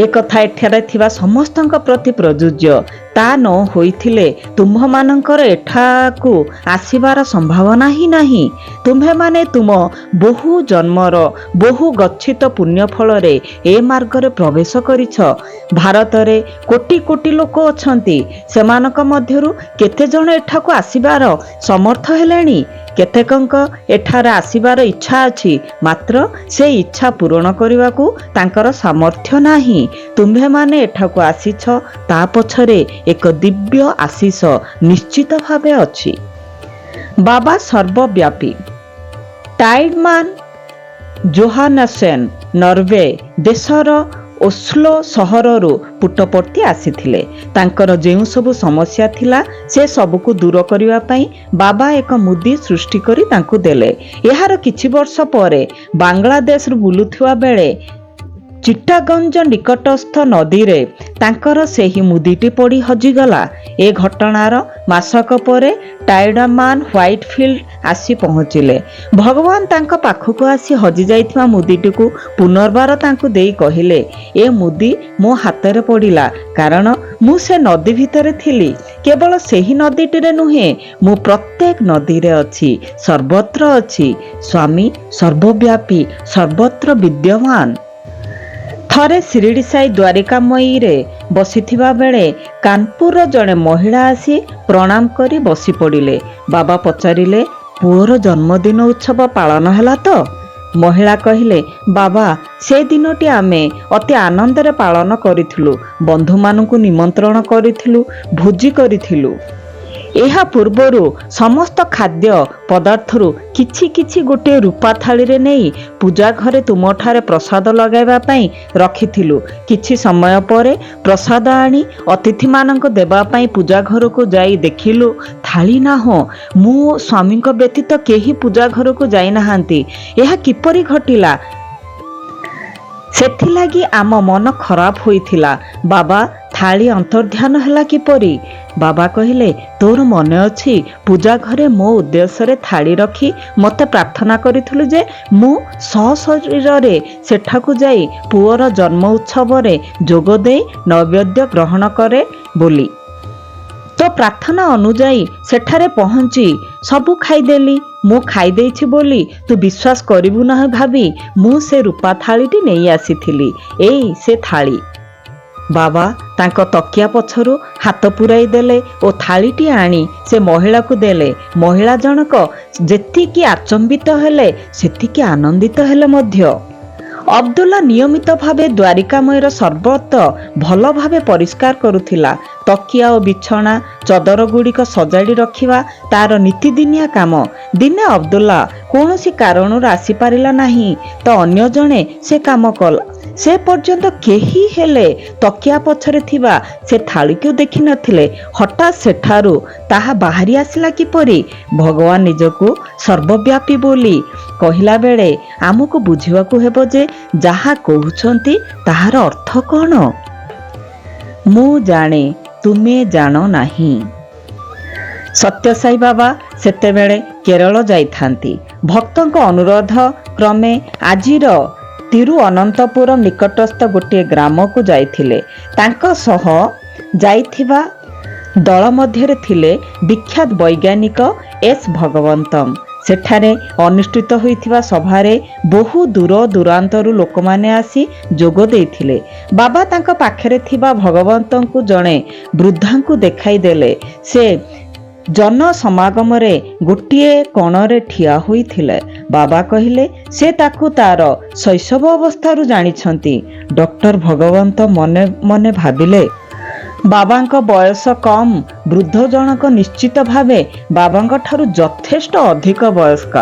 ଏ କଥା ଏଠାରେ ଥିବା ସମସ୍ତଙ୍କ ପ୍ରତି ପ୍ରଯୁଜ୍ୟ। ତା ନ ହୋଇଥିଲେ ତୁମ୍ଭମାନଙ୍କର ଏଠାକୁ ଆସିବାର ସମ୍ଭାବନା ହିଁ ନାହିଁ। ତୁମ୍ଭେମାନେ ତୁମ ବହୁ ଜନ୍ମର ବହୁ ଗଚ୍ଛିତ ପୁଣ୍ୟ ଫଳରେ ଏ ମାର୍ଗରେ ପ୍ରବେଶ କରିଛ। ଭାରତରେ କୋଟି କୋଟି ଲୋକ ଅଛନ୍ତି। ସେମାନଙ୍କ ମଧ୍ୟରୁ କେତେଜଣ ଏଠାକୁ ଆସିବାର ସମର୍ଥ ହେଲେଣି? କେତେକଙ୍କ ଏଠାରେ ଆସିବାର ଇଚ୍ଛା ଅଛି, ମାତ୍ର ସେ ଇଚ୍ଛା ପୂରଣ କରିବାକୁ ତାଙ୍କର ସାମର୍ଥ୍ୟ ନାହିଁ। ତୁମ୍ଭେମାନେ ଏଠାକୁ ଆସିଛ, ତା ପଛରେ ଏକ ଦିବ୍ୟ ଆଶୀଷ ନିଶ୍ଚିତ ଭାବେ ଅଛି। ବାବା ସର୍ବବ୍ୟାପୀ। ଟାଇଡମାନ ଜୋହାନସେନ ନରୱେ ଦେଶର ଓସ୍ଲୋ ସହରରୁ ପୁଟପର୍ତ୍ତି ଆସିଥିଲେ। ତାଙ୍କର ଯେଉଁ ସବୁ ସମସ୍ୟା ଥିଲା ସେ ସବୁକୁ ଦୂର କରିବା ପାଇଁ ବାବା ଏକ ମୁଦି ସୃଷ୍ଟି କରି ତାଙ୍କୁ ଦେଲେ। ଏହାର କିଛି ବର୍ଷ ପରେ ବାଂଲାଦେଶରୁ ବୁଲୁଥିବା ବେଳେ ଚିଟାଗଞ୍ଜ ନିକଟସ୍ଥ ନଦୀରେ ତାଙ୍କର ସେହି ମୁଦିଟି ପଡ଼ି ହଜିଗଲା। ଏ ଘଟଣାର ମାସକ ପରେ ଟାଇଡମାନ ହ୍ୱାଇଟଫିଲ୍ଡ ଆସି ପହଞ୍ଚିଲେ। ଭଗବାନ ତାଙ୍କ ପାଖକୁ ଆସି ହଜିଯାଇଥିବା ମୁଦିଟିକୁ ପୁନର୍ବାର ତାଙ୍କୁ ଦେଇ କହିଲେ, ଏ ମୁଦି ମୋ ହାତରେ ପଡ଼ିଲା, କାରଣ ମୁଁ ସେ ନଦୀ ଭିତରେ ଥିଲି। କେବଳ ସେହି ନଦୀଟିରେ ନୁହେଁ, ମୁଁ ପ୍ରତ୍ୟେକ ନଦୀରେ ଅଛି, ସର୍ବତ୍ର ଅଛି। ସ୍ୱାମୀ ସର୍ବବ୍ୟାପୀ, ସର୍ବତ୍ର ବିଦ୍ୟମାନ। ଥରେ ଶିରିଡ଼ି ସାଇ ଦ୍ୱାରିକାମୟୀରେ ବସିଥିବା ବେଳେ କାନପୁରର ଜଣେ ମହିଳା ଆସି ପ୍ରଣାମ କରି ବସି ପଡ଼ିଲେ। ବାବା ପଚାରିଲେ, ପୁଅର ଜନ୍ମଦିନ ଉତ୍ସବ ପାଳନ ହେଲା ତ? ମହିଳା କହିଲେ, ବାବା ସେ ଦିନଟି ଆମେ ଅତି ଆନନ୍ଦରେ ପାଳନ କରିଥିଲୁ। ବନ୍ଧୁମାନଙ୍କୁ ନିମନ୍ତ୍ରଣ କରିଥିଲୁ, ଭୋଜି କରିଥିଲୁ। ଏହା ପୂର୍ବରୁ ସମସ୍ତ ଖାଦ୍ୟ ପଦାର୍ଥରୁ କିଛି କିଛି ଗୋଟିଏ ରୂପା ଥାଳିରେ ନେଇ ପୂଜା ଘରେ ତୁମଠାରେ ପ୍ରସାଦ ଲଗାଇବା ପାଇଁ ରଖିଥିଲୁ। କିଛି ସମୟ ପରେ ପ୍ରସାଦ ଆଣି ଅତିଥିମାନଙ୍କୁ ଦେବା ପାଇଁ ପୂଜା ଘରକୁ ଯାଇ ଦେଖିଲୁ ଥାଳି ନାହଁ। ମୁଁ ସ୍ୱାମୀଙ୍କ ବ୍ୟତୀତ କେହି ପୂଜା ଘରକୁ ଯାଇନାହାନ୍ତି। ଏହା କିପରି ଘଟିଲା? ସେଥିଲାଗି ଆମ ମନ ଖରାପ ହୋଇଥିଲା। ବାବା ଥାଳି ଅନ୍ତର୍ଧ୍ୟାନ ହେଲା କିପରି? ବାବା କହିଲେ, ତୋର ମନେ ଅଛି ପୂଜା ଘରେ ମୋ ଉଦ୍ଦେଶ୍ୟରେ ଥାଳି ରଖି ମୋତେ ପ୍ରାର୍ଥନା କରିଥିଲୁ ଯେ ମୁଁ ସଶରୀରରେ ସେଠାକୁ ଯାଇ ପୁଅର ଜନ୍ମ ଉତ୍ସବରେ ଯୋଗ ଦେଇ ନୈବେଦ୍ୟ ଗ୍ରହଣ କରେ ବୋଲି। ତୋ ପ୍ରାର୍ଥନା ଅନୁଯାୟୀ ସେଠାରେ ପହଞ୍ଚି ସବୁ ଖାଇଦେଲି। ମୁଁ ଖାଇଦେଇଛି ବୋଲି ତୁ ବିଶ୍ୱାସ କରିବୁ ନାହିଁ ଭାବି ମୁଁ ସେ ରୂପା ଥାଳିଟି ନେଇ ଆସିଥିଲି। ଏଇ ସେ ଥାଳି। ବାବା ତାଙ୍କ ତକିଆ ପଛରୁ ହାତ ପୁରାଇ ଦେଲେ ଓ ଥାଳିଟି ଆଣି ସେ ମହିଳାକୁ ଦେଲେ। ମହିଳା ଜଣକ ଯେତିକି ଆଚମ୍ବିତ ହେଲେ ସେତିକି ଆନନ୍ଦିତ ହେଲେ ମଧ୍ୟ। ଅବଦୁଲ୍ଲା ନିୟମିତ ଭାବେ ଦ୍ୱାରିକାମୟୀର ସର୍ବତ୍ର ଭଲ ଭାବେ ପରିଷ୍କାର କରୁଥିଲା। ତକିଆ ଓ ବିଛଣା ଚଦର ଗୁଡ଼ିକ ସଜାଡ଼ି ରଖିବା ତାର ନୀତିଦିନିଆ କାମ। ଦିନେ ଅବଦୁଲ୍ଲା କୌଣସି କାରଣରୁ ଆସିପାରିଲା ନାହିଁ ତ ଅନ୍ୟ ଜଣେ ସେ କାମ କଲା। ସେ ପର୍ଯ୍ୟନ୍ତ କେହି ହେଲେ ତକିଆ ପଛରେ ଥିବା ସେ ଥାଳିକୁ ଦେଖିନଥିଲେ। ହଠାତ୍ ସେଠାରୁ ତାହା ବାହାରି ଆସିଲା କିପରି? ଭଗବାନ ନିଜକୁ ସର୍ବବ୍ୟାପୀ ବୋଲି କହିଲା ବେଳେ ଆମକୁ ବୁଝିବାକୁ ହେବ ଯେ ଯାହା କହୁଛନ୍ତି ତାହାର ଅର୍ଥ କ'ଣ? ମୁଁ ଜାଣେ, ତୁମେ ଜାଣ ନାହିଁ। ସତ୍ୟସାଇ ବାବା ସେତେବେଳେ କେରଳ ଯାଇଥାନ୍ତି। ଭକ୍ତଙ୍କ ଅନୁରୋଧ କ୍ରମେ ଆଜିର ତିରୁଅନନ୍ତପୁରମ୍ ନିକଟସ୍ଥ ଗୋଟିଏ ଗ୍ରାମକୁ ଯାଇଥିଲେ। ତାଙ୍କ ସହ ଯାଇଥିବା ଦଳ ମଧ୍ୟରେ ଥିଲେ ବିଖ୍ୟାତ ବୈଜ୍ଞାନିକ ଏସ୍ ଭଗବନ୍ତମ୍। ସେଠାରେ ଅନୁଷ୍ଠିତ ହୋଇଥିବା ସଭାରେ ବହୁ ଦୂର ଦୂରାନ୍ତରୁ ଲୋକମାନେ ଆସି ଯୋଗ ଦେଇଥିଲେ। ବାବା ତାଙ୍କ ପାଖରେ ଥିବା ଭଗବନ୍ତଙ୍କୁ ଜଣେ ବୃଦ୍ଧାଙ୍କୁ ଦେଖାଇ ଦେଲେ। ସେ ଜନସମାଗମରେ ଗୋଟିଏ କୋଣରେ ଠିଆ ହୋଇଥିଲେ। ବାବା କହିଲେ ସେ ତାକୁ ତାର ଶୈଶବ ଅବସ୍ଥାରୁ ଜାଣିଛନ୍ତି। ଡକ୍ଟର ଭଗବନ୍ତ ମନେ ମନେ ଭାବିଲେ ବାବାଙ୍କ ବୟସ କମ୍। ବୃଦ୍ଧ ଜଣକ ନିଶ୍ଚିତ ଭାବେ ବାବାଙ୍କ ଠାରୁ ଯଥେଷ୍ଟ ଅଧିକ ବୟସ୍କ।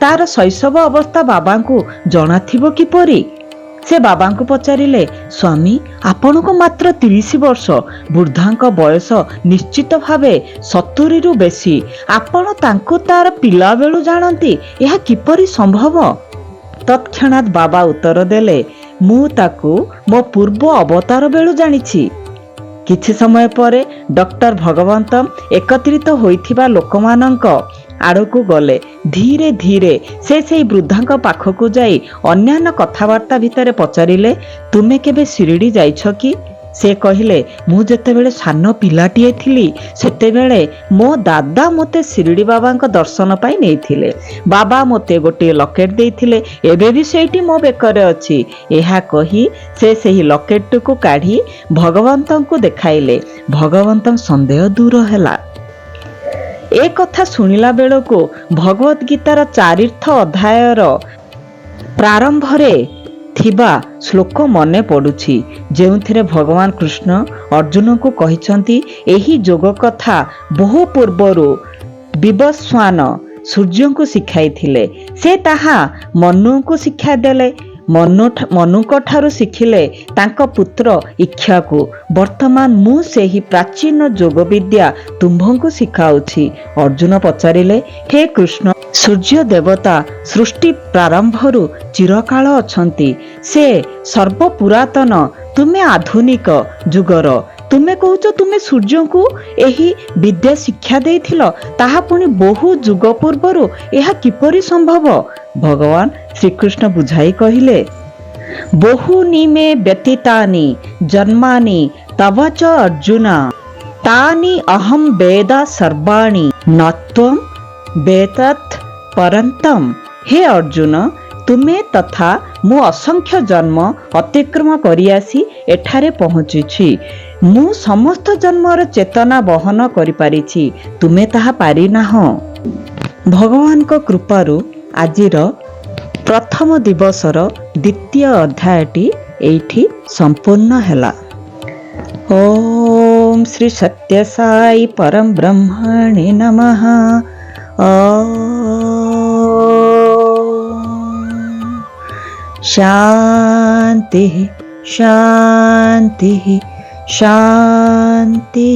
ତାର ଶୈଶବ ଅବସ୍ଥା ବାବାଙ୍କୁ ଜଣାଥିବ କିପରି? ସେ ବାବାଙ୍କୁ ପଚାରିଲେ, ସ୍ୱାମୀ, ଆପଣଙ୍କୁ ମାତ୍ର 30 ବର୍ଷ। ବୃଦ୍ଧାଙ୍କ ବୟସ ନିଶ୍ଚିତ ଭାବେ 70ରୁ ବେଶୀ। ଆପଣ ତାଙ୍କୁ ତାର ପିଲାବେଳୁ ଜାଣନ୍ତି, ଏହା କିପରି ସମ୍ଭବ? ତତ୍କ୍ଷଣାତ୍ ବାବା ଉତ୍ତର ଦେଲେ, ମୁଁ ତାକୁ ମୋ ପୂର୍ବ ଅବତାର ବେଳୁ ଜାଣିଛି। କିଛି ସମୟ ପରେ ଡକ୍ଟର ଭଗବନ୍ତମ୍ ଏକତ୍ରିତ ହୋଇଥିବା ଲୋକମାନଙ୍କ ଆଡ଼କୁ ଗଲେ। ଧୀରେ ଧୀରେ ସେ ସେହି ବୃଦ୍ଧାଙ୍କ ପାଖକୁ ଯାଇ ଅନ୍ୟାନ୍ୟ କଥାବାର୍ତ୍ତା ଭିତରେ ପଚାରିଲେ, ତୁମେ କେବେ ଶିରିଡ଼ି ଯାଇଛ କି? ସେ କହିଲେ, ମୁଁ ଯେତେବେଳେ ସାନ ପିଲାଟିଏ ଥିଲି ସେତେବେଳେ ମୋ ଦାଦା ମୋତେ ଶିରିଡ଼ି ବାବାଙ୍କ ଦର୍ଶନ ପାଇଁ ନେଇଥିଲେ। ବାବା ମୋତେ ଗୋଟିଏ ଲକେଟ୍ ଦେଇଥିଲେ, ଏବେ ବି ସେଇଟି ମୋ ବେକରେ ଅଛି। ଏହା କହି ସେ ସେହି ଲକେଟ୍ଟିକୁ କାଢ଼ି ଭଗବନ୍ତଙ୍କୁ ଦେଖାଇଲେ। ଭଗବନ୍ତଙ୍କ ସନ୍ଦେହ ଦୂର ହେଲା। ଏ କଥା ଶୁଣିଲା ବେଳକୁ ଭଗବତ ଗୀତାର 4ର୍ଥ ଅଧ୍ୟାୟର ପ୍ରାରମ୍ଭରେ ଥିବା ଶ୍ଲୋକ ମନେ ପଡ଼ୁଛି, ଯେଉଁଥିରେ ଭଗବାନ କୃଷ୍ଣ ଅର୍ଜୁନଙ୍କୁ କହିଛନ୍ତି, ଏହି ଯୋଗ କଥା ବହୁ ପୂର୍ବରୁ ବିବସ୍ୱାନ ସୂର୍ଯ୍ୟଙ୍କୁ ଶିଖାଇଥିଲେ। ସେ ତାହା ମନୁଙ୍କୁ ଶିକ୍ଷା ଦେଲେ। ମନୁଙ୍କ ଠାରୁ ଶିଖିଲେ ତାଙ୍କ ପୁତ୍ର ଇକ୍ଷ୍ୱାକୁ। ବର୍ତ୍ତମାନ ମୁଁ ସେହି ପ୍ରାଚୀନ ଯୋଗ ବିଦ୍ୟା ତୁମ୍ଭଙ୍କୁ ଶିଖାଉଛି। ଅର୍ଜୁନ ପଚାରିଲେ, ହେ କୃଷ୍ଣ, ସୂର୍ଯ୍ୟ ଦେବତା ସୃଷ୍ଟି ପ୍ରାରମ୍ଭରୁ ଚିରକାଳ ଅଛନ୍ତି। ସେ ସର୍ବପୁରାତନ, ତୁମେ ଆଧୁନିକ ଯୁଗର। ତୁମେ କହୁଛ ତୁମେ ସୂର୍ଯ୍ୟଙ୍କୁ ଏହି ବିଦ୍ୟା ଶିକ୍ଷା ଦେଇଥିଲ, ତାହା ପୁଣି ବହୁ ଯୁଗ ପୂର୍ବରୁ। ଏହା କିପରି ସମ୍ଭବ? ଭଗବାନ ଶ୍ରୀକୃଷ୍ଣ ବୁଝାଇ କହିଲେ, ବହୁନି ମେ ବ୍ୟତୀତାନି ଜନ୍ମାନି ତବ ଚ ଅର୍ଜୁନ ତାନି ଅହଂ ବେଦ ସର୍ବାଣି ନତ୍ୱଂ ବେତତ୍ ପରନ୍ତମ୍। ହେ ଅର୍ଜୁନ, ତୁମେ ତଥା ମୁଁ ଅସଂଖ୍ୟ ଜନ୍ମ ଅତିକ୍ରମ କରି ଆସି ଏଠାରେ ପହଞ୍ଚିଛି। ମୁଁ ସମସ୍ତ ଜନ୍ମର ଚେତନା ବହନ କରିପାରିଛି, ତୁମେ ତାହା ପାରିନାହଁ। ଭଗବାନଙ୍କ କୃପାରୁ ଆଜିର ପ୍ରଥମ ଦିବସର ଦ୍ୱିତୀୟ ଅଧ୍ୟାୟଟି ଏଇଠି ସମ୍ପୂର୍ଣ୍ଣ ହେଲା। ଓಂ ଶ୍ରୀ ସତ୍ୟସାଇ ପରମ ବ୍ରହ୍ମଣେ ନମଃ। शांति शांति शांति।